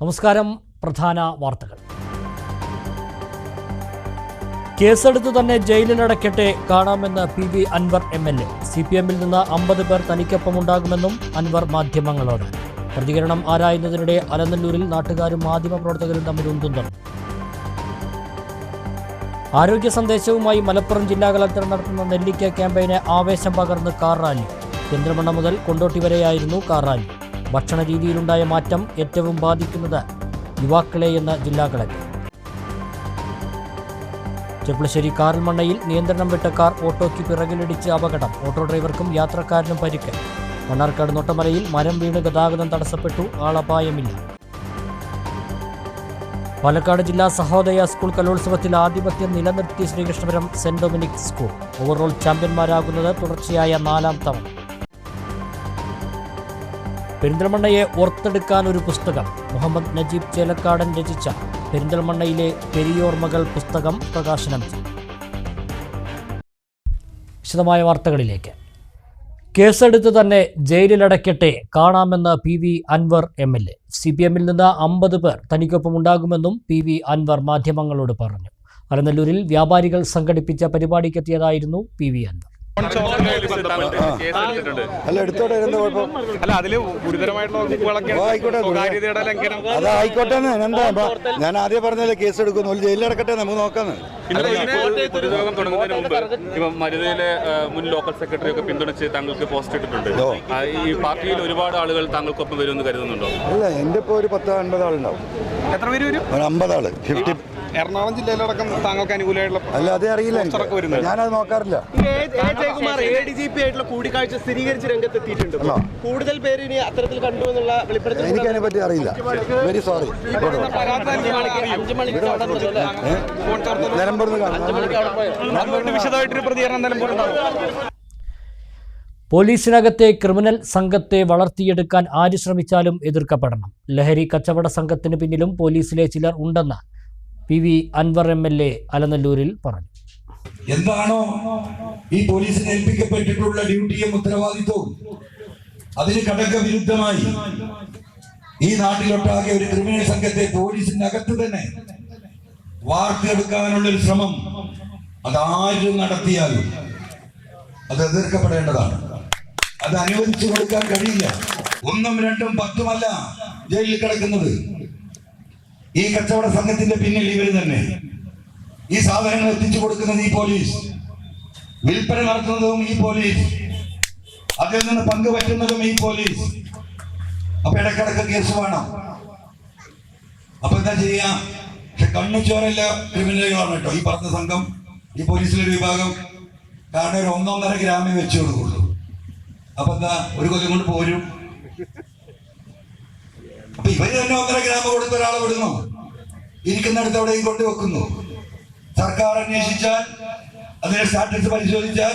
നമസ്കാരം. പ്രധാന വാർത്തകൾ. കേസെടുത്തു തന്നെ ജയിലിലടയ്ക്കട്ടെ, കാണാമെന്ന് PV അൻവർ MLA. CPM-ൽ നിന്ന് 50 പേർ തനിക്കൊപ്പമുണ്ടാകുമെന്നും അൻവർ മാധ്യമങ്ങളോട്. പ്രതികരണം ആരായുന്നതിനിടെ അലനല്ലൂരിൽ നാട്ടുകാരും മാധ്യമപ്രവർത്തകരും തമ്മിൽ ഉന്തുന്നു. ആരോഗ്യ സന്ദേശവുമായി മലപ്പുറം ജില്ലാ കളക്ടർ നടത്തുന്ന നെല്ലിക്ക ക്യാമ്പയിന് ആവേശം പകർന്ന് കാർ റാലി. പെരിന്തൽമണ്ണ മുതൽ കൊണ്ടോട്ടി വരെയായിരുന്നു കാർ റാലി. ഭക്ഷണ രീതിയിലുണ്ടായ മാറ്റം ഏറ്റവും ബാധിക്കുന്നത് യുവാക്കളെയെന്ന് ജില്ലാ കളക്ടർ. ചെപ്പളശ്ശേരി കാറൽമണ്ണയിൽ നിയന്ത്രണം വിട്ട കാർ ഓട്ടോയ്ക്ക് പിറകിലിടിച്ച് അപകടം. ഓട്ടോ ഡ്രൈവർക്കും യാത്രക്കാരനും പരിക്ക്. മണ്ണാർക്കാട് നൊട്ടമലയിൽ മരം വീണ് ഗതാഗതം തടസ്സപ്പെട്ടു. ആളപായമില്ല. പാലക്കാട് ജില്ലാ സഹോദയ സ്കൂൾ കലോത്സവത്തിൽ ആധിപത്യം നിലനിർത്തി Sreekrishnapuram saint Dominic school. Overall ചാമ്പ്യന്മാരാകുന്നത് തുടർച്ചയായ 4ാം തവണ. പെരിന്തൽമണ്ണയെ ഓർത്തെടുക്കാൻ ഒരു പുസ്തകം. മുഹമ്മദ് നജീബ് ചേലക്കാടൻ രചിച്ച പെരിന്തൽമണ്ണയിലെ പെരിയോർമ്മകൾ പുസ്തകം പ്രകാശനം ചെയ്തു. വിശദമായ വാർത്തകളിലേക്ക്. കേസെടുത്ത് തന്നെ ജയിലിലടയ്ക്കട്ടെ, കാണാമെന്ന് PV അൻവർ MLA. CPM-ൽ നിന്ന് 50 പേർ തനിക്കൊപ്പമുണ്ടാകുമെന്നും PV അൻവർ മാധ്യമങ്ങളോട് പറഞ്ഞു. അലനല്ലൂരിൽ വ്യാപാരികൾ സംഘടിപ്പിച്ച പരിപാടിക്കെത്തിയതായിരുന്നു PV അൻവർ. അതായിക്കോട്ടെ, ഞാൻ ആദ്യം പറഞ്ഞല്ലേ കേസ് എടുക്കുന്നു, ജയിലിലടക്കട്ടെ, നമുക്ക് നോക്കാന്ന്. പൊതുയോഗം തുടങ്ങുന്നതിന് മുമ്പ് മരുതയിലെ മുൻ ലോക്കൽ സെക്രട്ടറി ഒക്കെ പിന്തുണച്ച് താങ്കൾക്ക് പോസ്റ്റ് ഇട്ടിട്ടുണ്ട്. ഈ പാർട്ടിയിൽ ഒരുപാട് ആളുകൾ താങ്കൾക്കൊപ്പം വരുമെന്ന് കരുതുന്നുണ്ടോ? അല്ല, എന്റെ ഇപ്പൊ ഒരു 10-50 ആളുണ്ടാവും. എത്ര പേര് വരും? ഒരു 50 ആള്. 50. എറണാകുളം ജില്ലയിലടക്കം താങ്കൾക്ക് അനുകൂലമായിട്ടുള്ള അല്ല, അതേ അറിയില്ല, ഞാനത് നോക്കാറില്ല. ജയകുമാർ ADGP ആയിട്ടുള്ള കൂടിക്കാഴ്ച സ്ഥിരീകരിച്ച് രംഗത്തെത്തിയിട്ടുണ്ട്. കൂടുതൽ പേര് ഇനി അത്തരത്തിൽ കണ്ടു എന്നുള്ള വെളിപ്പെടുത്തൽ എനിക്കതിനെ പറ്റി അറിയില്ല. Very sorry. നിലമ്പൂർന്ന് വിശദമായിട്ടൊരു പ്രതികരണം നിലമ്പൂരുണ്ടാവും. പോലീസിനകത്തെ ക്രിമിനൽ സംഘത്തെ വളർത്തിയെടുക്കാൻ ആര് ശ്രമിച്ചാലും എതിർക്കപ്പെടണം. ലഹരി കച്ചവട സംഘത്തിന് പിന്നിലും പോലീസിലെ ചിലർ ഉണ്ടെന്ന് PV അൻവർ MLA അലനല്ലൂരിൽ പറഞ്ഞു. എന്താണോ ഈ പോലീസിന് ഏൽപ്പിക്കപ്പെട്ടിട്ടുള്ള ഡ്യൂട്ടിയും ഉത്തരവാദിത്വവും അതിന് ഘടകവിരുദ്ധമായി ഈ നാട്ടിലൊട്ടാകെ ഒരു ക്രിമിനൽ സംഘത്തെ പോലീസിനകത്ത് തന്നെ വാർത്തെടുക്കാനുള്ളൊരു ശ്രമം അതാരും നടത്തിയാലും അത് എതിർക്കപ്പെടേണ്ടതാണ്. അത് അനുവദിച്ചു കൊടുക്കാൻ കഴിയില്ല. 1ഉം 2ഉം 10ഉമല്ല ജയിലിൽ കിടക്കുന്നത്. ഈ കച്ചവട സംഘത്തിന്റെ പിന്നിൽ ഇവർ തന്നെ. ഈ സാധനങ്ങൾ എത്തിച്ചു കൊടുക്കുന്നത് ഈ പോലീസ്, വിൽപ്പന നടത്തുന്നതും ഈ പോലീസ്, അതിൽ നിന്ന് പങ്കുപറ്റുന്നതും ഈ പോലീസ്. അപ്പൊ ഇടക്കിടക്ക് കേസ് വേണം. അപ്പൊ എന്താ ചെയ്യാ? പക്ഷെ കണ്ണുചോരല്ല ക്രിമിനലുകളാണ് കേട്ടോ ഈ പറഞ്ഞ സംഘം, ഈ പോലീസിലൊരു വിഭാഗം. കാരണം ഒരു 1.5 ഗ്രാമേ വെച്ചു കൊടുക്കുള്ളൂ. അപ്പൊ എന്താ, ഒരു കൊല്ലം കൊണ്ട് പോരും. അപ്പൊ ഇവര് തന്നെ 1.5 ഗ്രാം കൊടുത്ത ഒരാളെ വിടുന്നു, ഇരിക്കുന്നിടത്ത് എവിടെയും കൊണ്ടുവെക്കുന്നു. സർക്കാർ അന്വേഷിച്ചാൽ, അതിന്റെ സ്റ്റാറ്റസ് പരിശോധിച്ചാൽ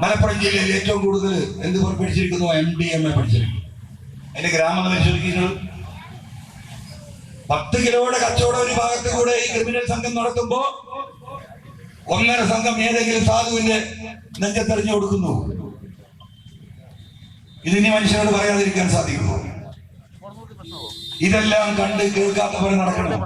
മലപ്പുറം ജില്ലയിൽ ഏറ്റവും കൂടുതൽ എന്ത് പഠിച്ചിരിക്കുന്നു? MDMA പഠിച്ചിരിക്കുന്നു. അതിന്റെ ഗ്രാമം പരിശോധിക്കുന്നത് 10 കിലോയുടെ കച്ചവടം ഒരു ഭാഗത്ത് കൂടെ ഈ ക്രിമിനൽ സംഘം നടത്തുമ്പോ 1.5 സംഘം ഏതെങ്കിലും സാധുവിന്റെ നെഞ്ചത്തെറിഞ്ഞു കൊടുക്കുന്നു. ഇതിനി മനുഷ്യരോട് പറയാതിരിക്കാൻ സാധിക്കുമോ? ഇതെല്ലാം കണ്ട് കേൾക്കാത്തവരെ നടക്കണം.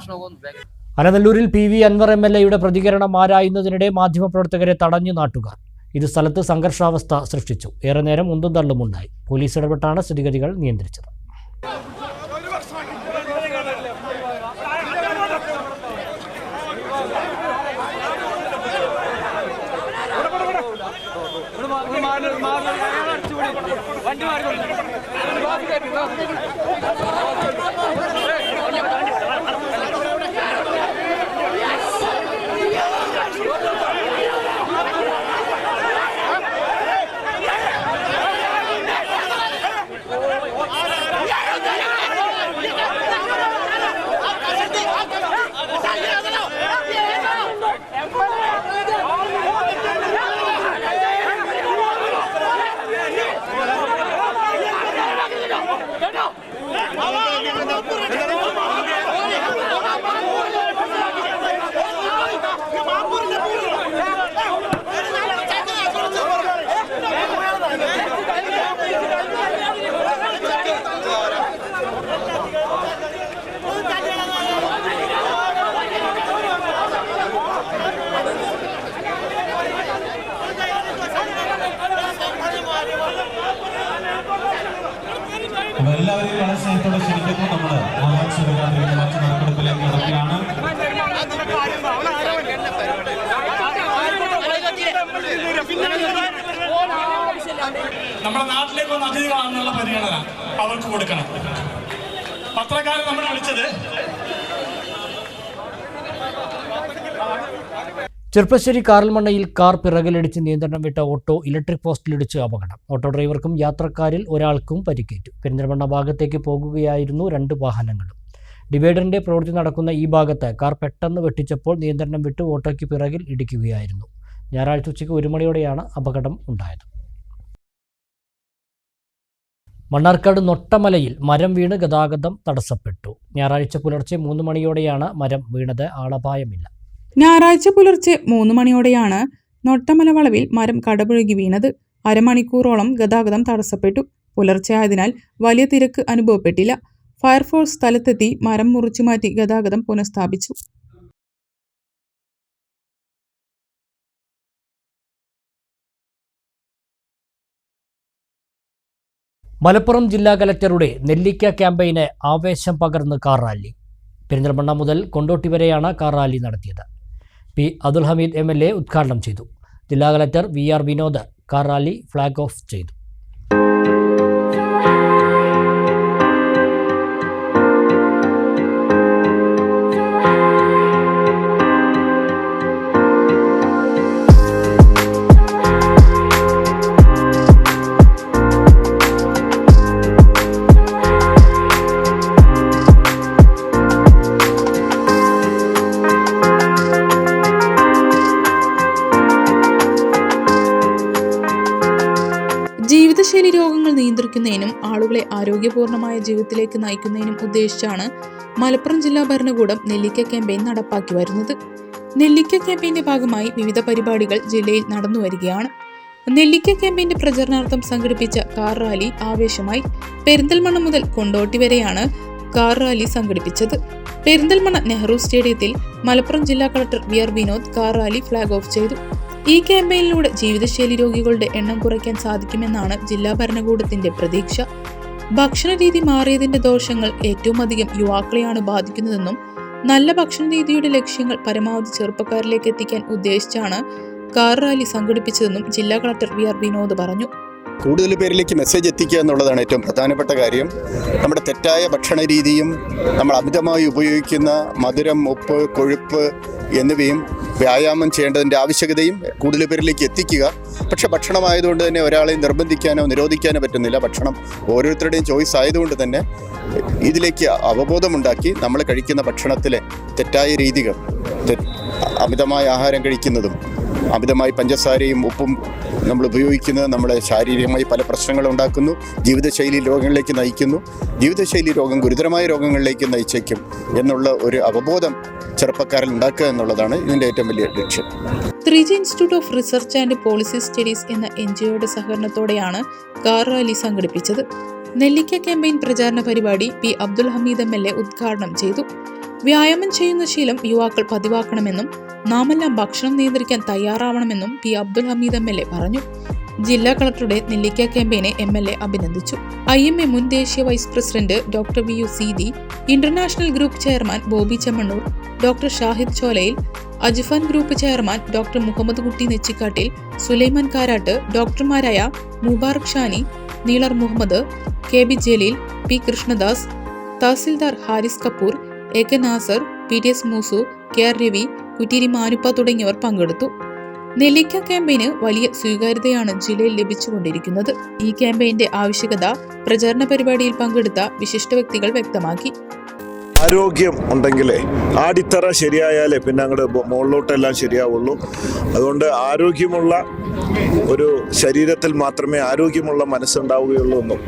അലനല്ലൂരിൽ PV അൻവർ MLA-യുടെ പ്രതികരണം ആരായുന്നതിനിടെ മാധ്യമപ്രവർത്തകരെ തടഞ്ഞു നാട്ടുകാർ. ഇത് സ്ഥലത്ത് സംഘർഷാവസ്ഥ സൃഷ്ടിച്ചു. ഏറെ നേരം ഉന്തും തള്ളുമുണ്ടായി. പോലീസ് ഇടപെട്ടാണ് സ്ഥിതിഗതികൾ നിയന്ത്രിച്ചത്. No! നമ്മുടെ നാട്ടിലേക്ക് വന്ന അതിഥികളാണെന്നുള്ള പരിഗണന അവർക്ക് കൊടുക്കണം. പത്രക്കാരൻ നമ്മളെ വിളിച്ചത് ചെർപ്പശ്ശേരി കാറൽമണ്ണയിൽ കാർ പിറകിലിടിച്ച് നിയന്ത്രണം വിട്ട ഓട്ടോ ഇലക്ട്രിക് പോസ്റ്റിലിടിച്ച് അപകടം. ഓട്ടോ ഡ്രൈവർക്കും യാത്രക്കാരിൽ ഒരാൾക്കും പരിക്കേറ്റു. പെരിന്തൽമണ്ണ ഭാഗത്തേക്ക് പോകുകയായിരുന്നു 2 വാഹനങ്ങളും. ഡിവൈഡറിന്റെ പ്രവൃത്തി നടക്കുന്ന ഈ ഭാഗത്ത് കാർ പെട്ടെന്ന് വെട്ടിച്ചപ്പോൾ നിയന്ത്രണം വിട്ട് ഓട്ടോയ്ക്ക് പിറകിൽ ഇടിക്കുകയായിരുന്നു. ഞായറാഴ്ച ഉച്ചയ്ക്ക് 1 മണിയോടെയാണ് അപകടം ഉണ്ടായത്. മണ്ണാർക്കാട് നൊട്ടമലയിൽ മരം വീണ് ഗതാഗതം തടസ്സപ്പെട്ടു. ഞായറാഴ്ച പുലർച്ചെ 3 മണിയോടെയാണ് മരം വീണത്. ആളപായമില്ല. ഞായറാഴ്ച പുലർച്ചെ 3 മണിയോടെയാണ് നൊട്ടമല വളവിൽ മരം കടപുഴകി വീണത്. അരമണിക്കൂറോളം ഗതാഗതം തടസ്സപ്പെട്ടു. പുലർച്ചെ ആയതിനാൽ വലിയ തിരക്ക് അനുഭവപ്പെട്ടില്ല. ഫയർഫോഴ്സ് സ്ഥലത്തെത്തി മരം മുറിച്ചുമാറ്റി ഗതാഗതം പുനഃസ്ഥാപിച്ചു. മലപ്പുറം ജില്ലാ കലക്ടറുടെ നെല്ലിക്ക ക്യാമ്പയിന് ആവേശം പകർന്ന് കാർ റാലി. പെരിന്തൽമണ്ണ മുതൽ കൊണ്ടോട്ടി വരെയാണ് കാർ റാലി നടത്തിയത്. പി അബ്ദുൽ ഹമീദ് MLA ഉദ്ഘാടനം ചെയ്തു. ജില്ലാ collector VR Vinod car rally flag off ചെയ്തു. ജീവിതശൈലി രോഗങ്ങൾ നിയന്ത്രിക്കുന്നതിനും ആളുകളെ ആരോഗ്യപൂർണമായ ജീവിതത്തിലേക്ക് നയിക്കുന്നതിനും ഉദ്ദേശിച്ചാണ് മലപ്പുറം ജില്ലാ ഭരണകൂടം നെല്ലിക്ക ക്യാമ്പയിൻ നടപ്പാക്കി വരുന്നത്. നെല്ലിക്ക ക്യാമ്പയിന്റെ ഭാഗമായി വിവിധ പരിപാടികൾ ജില്ലയിൽ നടന്നുവരികയാണ്. നെല്ലിക്ക ക്യാമ്പയിന്റെ പ്രചരണാർത്ഥം സംഘടിപ്പിച്ച കാർ റാലി ആവേശമായി. പെരിന്തൽമണ്ണ മുതൽ കൊണ്ടോട്ടി വരെയാണ് കാർ റാലി സംഘടിപ്പിച്ചത്. പെരിന്തൽമണ്ണ നെഹ്റു സ്റ്റേഡിയത്തിൽ മലപ്പുറം ജില്ലാ collector VR Vinod car rally flag off ചെയ്തു. ഈ ക്യാമ്പയിനിലൂടെ ജീവിതശൈലി രോഗികളുടെ എണ്ണം കുറയ്ക്കാൻ സാധിക്കുമെന്നാണ് ജില്ലാ ഭരണകൂടത്തിന്റെ പ്രതീക്ഷ. ഭക്ഷണരീതി മാറിയതിന്റെ ദോഷങ്ങൾ ഏറ്റവും അധികം യുവാക്കളെയാണ് ബാധിക്കുന്നതെന്നും നല്ല ഭക്ഷണരീതിയുടെ ലക്ഷ്യങ്ങൾ പരമാവധി ചെറുപ്പക്കാരിലേക്ക് എത്തിക്കാൻ ഉദ്ദേശിച്ചാണ് കാർ റാലി സംഘടിപ്പിച്ചതെന്നും ജില്ലാ കളക്ടർ VR വിനോദ് പറഞ്ഞു. കൂടുതൽ പേരിലേക്ക് മെസ്സേജ് എത്തിക്കുക എന്നുള്ളതാണ് ഏറ്റവും പ്രധാനപ്പെട്ട കാര്യം. നമ്മുടെ തെറ്റായ ഭക്ഷണ രീതിയും നമ്മൾ അമിതമായി ഉപയോഗിക്കുന്ന മധുരം, ഉപ്പ്, കൊഴുപ്പ് എന്നിവയും വ്യായാമം ചെയ്യേണ്ടതിൻ്റെ ആവശ്യകതയും കൂടുതൽ പേരിലേക്ക് എത്തിക്കുക. പക്ഷേ ഭക്ഷണമായതുകൊണ്ട് തന്നെ ഒരാളെ നിർബന്ധിക്കാനോ നിരോധിക്കാനോ പറ്റുന്നില്ല. ഭക്ഷണം ഓരോരുത്തരുടെയും ചോയ്സ് ആയതുകൊണ്ട് തന്നെ ഇതിലേക്ക് അവബോധമുണ്ടാക്കി നമ്മൾ കഴിക്കുന്ന ഭക്ഷണത്തിലെ തെറ്റായ രീതികൾ, അമിതമായ ആഹാരം കഴിക്കുന്നതും അമിതമായി പഞ്ചസാരയും ഉപ്പും നമ്മൾ ഉപയോഗിക്കുന്നത് നമ്മളെ ശാരീരികമായി പല പ്രശ്നങ്ങളും ഉണ്ടാക്കുന്നു, ജീവിതശൈലി രോഗങ്ങളിലേക്ക് നയിക്കുന്നു. ജീവിതശൈലി രോഗം ഗുരുതരമായ രോഗങ്ങളിലേക്ക് നയിച്ചേക്കും എന്നുള്ള ഒരു അവബോധം ചെറുപ്പക്കാരിൽ ഉണ്ടാക്കുക എന്നുള്ളതാണ് ഇതിൻ്റെ ഏറ്റവും വലിയ ലക്ഷ്യം. 3G institute of research and policy studies എന്ന NGOയുടെ സഹകരണത്തോടെയാണ് കാർ റാലി സംഘടിപ്പിച്ചത്. നെല്ലിക്ക ക്യാമ്പയിൻ പ്രചാരണ പരിപാടി പി അബ്ദുൽ ഹമീദ് MLA ഉദ്ഘാടനം ചെയ്തു. വ്യായാമം ചെയ്യുന്ന ശീലം യുവാക്കൾ പതിവാക്കണമെന്നും നാമെല്ലാം ഭക്ഷണം നിയന്ത്രിക്കാൻ തയ്യാറാവണമെന്നും പി അബ്ദുൽ ഹമീദ് MLA പറഞ്ഞു. ജില്ലാ കളക്ടറുടെ നെല്ലിക്ക ക്യാമ്പയിനെ MLA അഭിനന്ദിച്ചു. IMA മുൻ ദേശീയ vice president doctor VU Seethi, international group chairman Boby Chemmanur, doctor Shahid Cholayil, Ajfan group chairman doctor Muhammad Kutty Nechikkattil, Sulaiman Karat, ഡോക്ടർമാരായ Mubarak Shani, നീളർ Muhammad, KB Jaleel, P Krishnadas, tahsildar Haris Kapoor, AK Nasar, PTS Moosu, KR Ravi, Kuttiri Manuppa തുടങ്ങിയവർ പങ്കെടുത്തു. നെല്ലിക്ക ക്യാമ്പയിന് വലിയ സ്വീകാര്യതയാണ് ജില്ലയിൽ ലഭിച്ചുകൊണ്ടിരിക്കുന്നത്. ഈ ക്യാമ്പയിന്റെ ആവശ്യകത പ്രചാരണ പരിപാടിയിൽ പങ്കെടുത്ത വിശിഷ്ട വ്യക്തികൾ വ്യക്തമാക്കി. ആരോഗ്യം ഉണ്ടെങ്കിലേ അടിത്തറ ശരിയായാലേ പിന്നെ അങ്ങോട്ട് മുകളിലോട്ടെല്ലാം ശരിയാവുള്ളൂ. അതുകൊണ്ട് ആരോഗ്യമുള്ള ഒരു ശരീരത്തിൽ മാത്രമേ ആരോഗ്യമുള്ള മനസ്സുണ്ടാവുകയുള്ളൂ എന്നും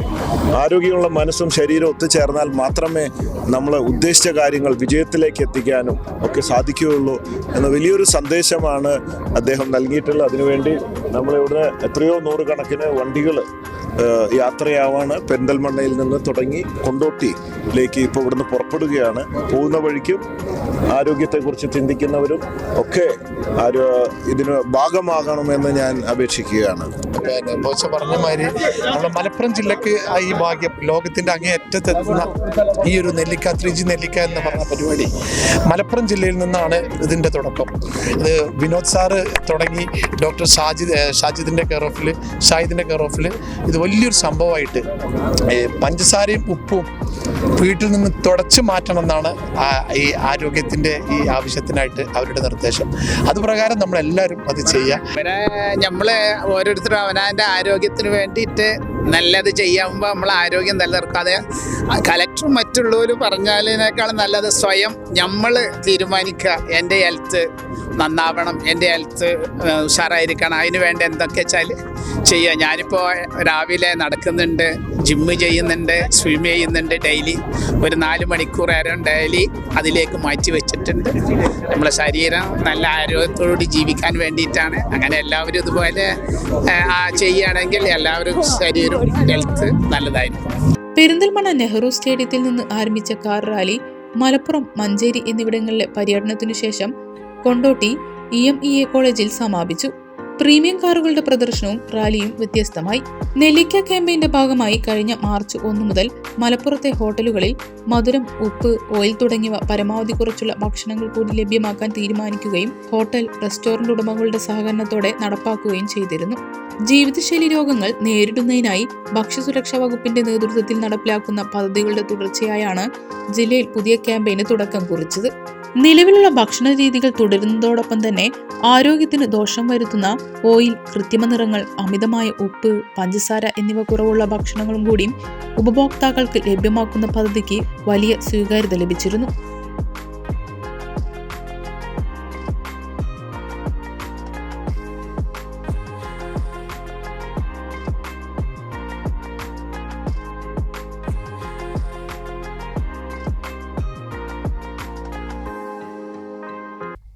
ആരോഗ്യമുള്ള മനസ്സും ശരീരവും ഒത്തുചേർന്നാൽ മാത്രമേ നമ്മൾ ഉദ്ദേശിച്ച കാര്യങ്ങൾ വിജയത്തിലേക്ക് എത്തിക്കാനും ഒക്കെ സാധിക്കുകയുള്ളൂ എന്ന വലിയൊരു സന്ദേശമാണ് അദ്ദേഹം നൽകിയിട്ടുള്ളത്. അതിനുവേണ്ടി നമ്മളിവിടെ എത്രയോ നൂറുകണക്കിന് വണ്ടികൾ യാത്രയാവാണ്. പെരിന്തൽമണ്ണയിൽ നിന്ന് തുടങ്ങി കൊണ്ടോട്ടിയിലേക്ക് ഇപ്പോൾ ഇവിടുന്ന് പുറപ്പെടുകയാണ്. പോകുന്ന വഴിക്കും ആരോഗ്യത്തെക്കുറിച്ച് ചിന്തിക്കുന്നവരും ഒക്കെ ഇതിന് ഭാഗമാകണമെന്ന് ഞാൻ അപേക്ഷിക്കുകയാണ്. ബോച്ച പറഞ്ഞ മാതിരി നമ്മുടെ മലപ്പുറം ജില്ലക്ക് ഈ ഭാഗ്യം ലോകത്തിൻ്റെ അങ്ങേയറ്റത്തെത്തുന്ന ഈ ഒരു നെല്ലിക്ക 3G നെല്ലിക്ക എന്ന് പറഞ്ഞ പരിപാടി മലപ്പുറം ജില്ലയിൽ നിന്നാണ് ഇതിൻ്റെ തുടക്കം. ഇത് വിനോദ് സാറ് തുടങ്ങി ഡോക്ടർ ഷാഹിദിൻ്റെ കെയർ ഓഫിൽ ഇതുപോലെ വലിയൊരു സംഭവമായിട്ട് പഞ്ചസാരയും ഉപ്പും വീട്ടിൽ നിന്ന് തുടച്ചു മാറ്റണം എന്നാണ് ഈ ആരോഗ്യത്തിൻ്റെ ഈ ആവശ്യത്തിനായിട്ട് അവരുടെ നിർദ്ദേശം. അതുപ്രകാരം നമ്മളെല്ലാവരും അത് ചെയ്യാം. നമ്മൾ ഓരോരുത്തരും അവനവൻ്റെ ആരോഗ്യത്തിന് വേണ്ടിയിട്ട് നല്ലത് ചെയ്യുമ്പോൾ നമ്മൾ ആരോഗ്യം നിലനിർക്കാതെ കലക്ടറും മറ്റുള്ളവർ പറഞ്ഞതിനേക്കാളും നല്ലത് സ്വയം നമ്മൾ തീരുമാനിക്കുക. എൻ്റെ ഹെൽത്ത് നന്നാവണം, എൻ്റെ ഹെൽത്ത് ഉഷാറായിരിക്കണം, അതിന് വേണ്ടി എന്തൊക്കെ വെച്ചാൽ ചെയ്യുക. ഞാനിപ്പോൾ രാവിലെ നടക്കുന്നുണ്ട്, ജിമ്മ് ചെയ്യുന്നുണ്ട്, സ്വിം ചെയ്യുന്നുണ്ട്. ഡെയിലി ഒരു 4 മണിക്കൂർ നേരം ഡെയിലി അതിലേക്ക് മാറ്റി വെച്ചിട്ടുണ്ട്. നമ്മളെ ശരീരം നല്ല ആരോഗ്യത്തോടുകൂടി ജീവിക്കാൻ വേണ്ടിയിട്ടാണ്. അങ്ങനെ എല്ലാവരും ഇതുപോലെ ചെയ്യുകയാണെങ്കിൽ എല്ലാവരും ശരീരം ഹെൽത്ത് നല്ലതായിരിക്കും. പെരിന്തൽമണ്ണ നെഹ്റു സ്റ്റേഡിയത്തിൽ നിന്ന് ആരംഭിച്ച കാർ റാലി മലപ്പുറം, മഞ്ചേരി എന്നിവിടങ്ങളിലെ പര്യടനത്തിനു ശേഷം കൊണ്ടോട്ടി EMEA കോളേജിൽ സമാപിച്ചു. പ്രീമിയം കാറുകളുടെ പ്രദർശനവും റാലിയും വ്യത്യസ്തമായി. നെല്ലിക്ക ക്യാമ്പയിന്റെ ഭാഗമായി കഴിഞ്ഞ മാർച്ച് 1 മുതൽ മലപ്പുറത്തെ ഹോട്ടലുകളിൽ മധുരം, ഉപ്പ്, ഓയിൽ തുടങ്ങിയവ പരമാവധി കുറച്ചുള്ള ഭക്ഷണങ്ങൾ കൂടി ലഭ്യമാക്കാൻ തീരുമാനിക്കുകയും ഹോട്ടൽ, റെസ്റ്റോറന്റ് ഉടമകളുടെ സഹകരണത്തോടെ നടപ്പാക്കുകയും ചെയ്തിരുന്നു. ജീവിതശൈലി രോഗങ്ങൾ നേരിടുന്നതിനായി ഭക്ഷ്യസുരക്ഷാ വകുപ്പിന്റെ നേതൃത്വത്തിൽ നടപ്പിലാക്കുന്ന പദ്ധതികളുടെ തുടർച്ചയായാണ് ജില്ലയിൽ പുതിയ ക്യാമ്പയിന് തുടക്കം കുറിച്ചത്. നിലവിലുള്ള ഭക്ഷണ രീതികൾ തുടരുന്നതോടൊപ്പം തന്നെ ആരോഗ്യത്തിന് ദോഷം വരുത്തുന്ന ഓയിൽ, കൃത്രിമ നിറങ്ങൾ, അമിതമായ ഉപ്പ്, പഞ്ചസാര എന്നിവ കുറവുള്ള ഭക്ഷണങ്ങളും കൂടി ഉപഭോക്താക്കൾക്ക് ലഭ്യമാക്കുന്ന പദ്ധതിക്ക് വലിയ സ്വീകാര്യത ലഭിച്ചിരുന്നു.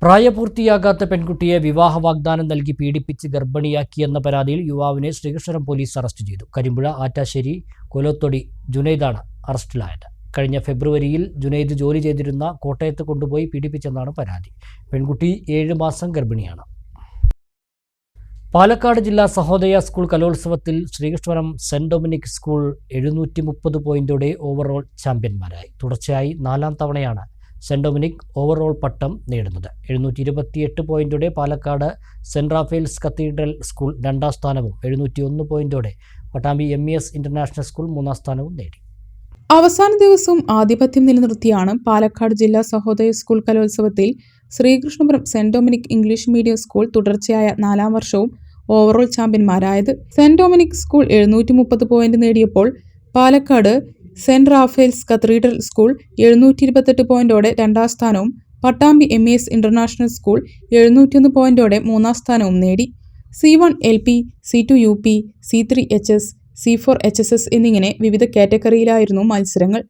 പ്രായപൂർത്തിയാകാത്ത പെൺകുട്ടിയെ വിവാഹ വാഗ്ദാനം നൽകി പീഡിപ്പിച്ച് ഗർഭിണിയാക്കിയെന്ന പരാതിയിൽ യുവാവിനെ ശ്രീകൃഷ്ണപുരം പോലീസ് അറസ്റ്റ് ചെയ്തു. കരിമ്പുഴ ആറ്റാശ്ശേരി കൊലോത്തൊടി ജുനൈദാണ് അറസ്റ്റിലായത്. കഴിഞ്ഞ ഫെബ്രുവരിയിൽ ജുനൈദ് ജോലി ചെയ്തിരുന്ന കോട്ടയത്ത് കൊണ്ടുപോയി പീഡിപ്പിച്ചെന്നാണ് പരാതി. പെൺകുട്ടി 7 മാസം ഗർഭിണിയാണ്. പാലക്കാട് ജില്ലാ സഹോദയ സ്കൂൾ കലോത്സവത്തിൽ ശ്രീകൃഷ്ണപുരം സെന്റ് ഡൊമിനിക് സ്കൂൾ 730 പോയിന്റോടെ ഓവറോൾ ചാമ്പ്യന്മാരായി. തുടർച്ചയായി 4ാം തവണയാണ് സെന്റ് ഡൊമിനിക് ഓവറോൾ പട്ടം നേടുന്നത്. 728 പോയിന്റോടെ Palakkad Saint Raphael's cathedral school 2ാം സ്ഥാനവും 701 പോയിന്റോടെ പട്ടാമ്പി MES ഇന്റർനാഷണൽ സ്കൂൾ 3ാം സ്ഥാനവും നേടി. അവസാന ദിവസവും ആധിപത്യം നിലനിർത്തിയാണ് പാലക്കാട് ജില്ലാ സഹോദയ സ്കൂൾ കലോത്സവത്തിൽ Sreekrishnapuram saint Dominic English medium school തുടർച്ചയായ 4ാം വർഷവും ഓവറോൾ ചാമ്പ്യന്മാരായത്. സെന്റ് ഡൊമിനിക് സ്കൂൾ 730 പോയിന്റ് നേടിയപ്പോൾ Palakkad Saint Raphael's cathedral school 728 പോയിന്റോടെ 2ാം സ്ഥാനവും പട്ടാമ്പി MES ഇന്റർനാഷണൽ സ്കൂൾ 701 പോയിന്റോടെ 3ാം സ്ഥാനവും നേടി. C1 LP, C2 UP, C3 HS, C4 HSS എന്നിങ്ങനെ വിവിധ കാറ്റഗറിയിലായിരുന്നു മത്സരങ്ങൾ.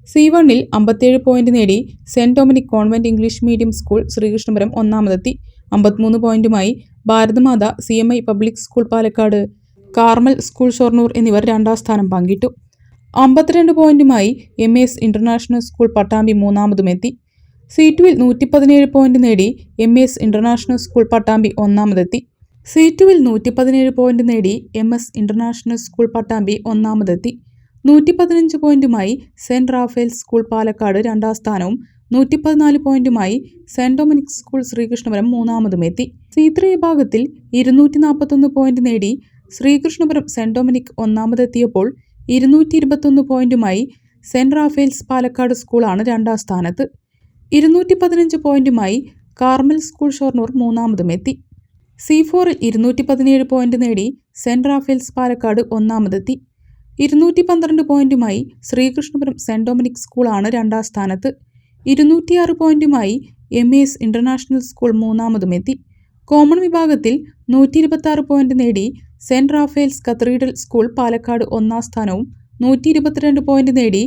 C1ൽ 57 പോയിന്റ് നേടി Saint Dominic convent English medium school Sreekrishnapuram 1ാമതെത്തി. 53 പോയിന്റുമായി Bharatamata CMI public school Palakkad, Carmel school Shoranur എന്നിവർ 2ാം സ്ഥാനം പങ്കിട്ടു. 52 പോയിന്റുമായി MES ഇന്റർനാഷണൽ സ്കൂൾ പട്ടാമ്പി 3ാമതുമെത്തി. C2ൽ 117 പോയിന്റ് നേടി MES ഇന്റർനാഷണൽ സ്കൂൾ പട്ടാമ്പി 1ാമതെത്തി. C2ൽ 117 പോയിന്റ് നേടി MS ഇന്റർനാഷണൽ സ്കൂൾ പട്ടാമ്പി 1ാമതെത്തി. 115 പോയിന്റുമായി സെന്റ് റാഫേൽസ് സ്കൂൾ പാലക്കാട് 2ാം സ്ഥാനവും 114 പോയിന്റുമായി Saint Dominic school Sreekrishnapuram 3ാമതുമെത്തി. C3 വിഭാഗത്തിൽ 241 പോയിന്റ് നേടി ശ്രീകൃഷ്ണപുരം സെന്റ് ഡൊമിനിക് 1ാമതെത്തിയപ്പോൾ 221 പോയിന്റുമായി സെന്റ് റാഫേൽസ് പാലക്കാട് സ്കൂളാണ് 2ാം സ്ഥാനത്ത്. 215 പോയിന്റുമായി കാർമൽ സ്കൂൾ ഷൊർണൂർ 3ാമതുമെത്തി. C4ൽ 217 പോയിന്റ് നേടി സെന്റ് റാഫേൽസ് പാലക്കാട് 1ാമതെത്തി. 212 പോയിന്റുമായി ശ്രീകൃഷ്ണപുരം സെന്റ് ഡൊമിനിക് സ്കൂളാണ് 2ാം സ്ഥാനത്ത്. 206 പോയിന്റുമായി MES ഇന്റർനാഷണൽ സ്കൂൾ 3ാമതുമെത്തി. കോമൺ വിഭാഗത്തിൽ 126 പോയിന്റ് നേടി saint Raphael's cathedral school Palakkad 1ാം സ്ഥാനവും 122 പോയിന്റ് നേടി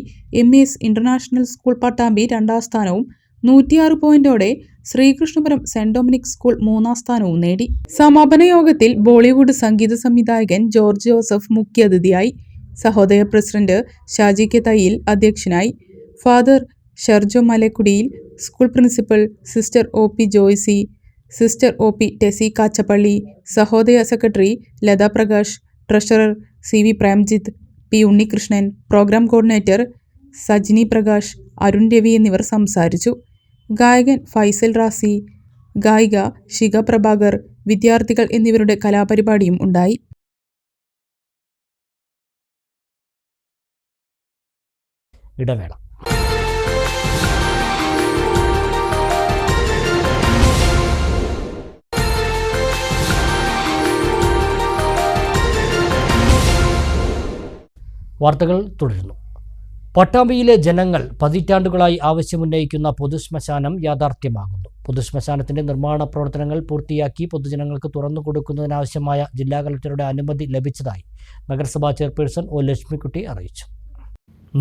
MES ഇന്റർനാഷണൽ സ്കൂൾ പട്ടാമ്പി 2ാം സ്ഥാനവും 106 പോയിന്റോടെ ശ്രീകൃഷ്ണപുരം സെന്റ് ഡൊമിനിക് സ്കൂൾ 3ാം സ്ഥാനവും നേടി. സമാപന യോഗത്തിൽ ബോളിവുഡ് സംഗീത സംവിധായകൻ ജോർജ് ജോസഫ് മുഖ്യാതിഥിയായി. സഹോദയ പ്രസിഡന്റ് ഷാജി കെ തയ്യിൽ അധ്യക്ഷനായി. Father Sharjo Malakkudiyil, school principal sister OP Joicy, sister OP Tessy Kachappally, Sahodaya secretary Latha Prakash, treasurer CV Premjith, P Unnikrishnan, programme coordinator Sajini Prakash, Arun Ravi എന്നിവർ സംസാരിച്ചു. ഗായകൻ ഫൈസൽ റാസി, ഗായിക ഷിക പ്രഭാകർ, വിദ്യാർത്ഥികൾ എന്നിവരുടെ കലാപരിപാടിയും ഉണ്ടായി. ഇടവേള. വാർത്തകൾ തുടരുന്നു. പട്ടാമ്പിയിലെ ജനങ്ങൾ പതിറ്റാണ്ടുകളായി ആവശ്യമുന്നയിക്കുന്ന പൊതുശ്മശാനം യാഥാർത്ഥ്യമാകുന്നു. പൊതുശ്മശാനത്തിന്റെ നിർമ്മാണ പ്രവർത്തനങ്ങൾ പൂർത്തിയാക്കി പൊതുജനങ്ങൾക്ക് തുറന്നു കൊടുക്കുന്നതിനാവശ്യമായ ജില്ലാ കളക്ടറുടെ അനുമതി ലഭിച്ചതായി നഗരസഭാ ചെയർപേഴ്സൺ ഒ ലക്ഷ്മിക്കുട്ടി അറിയിച്ചു.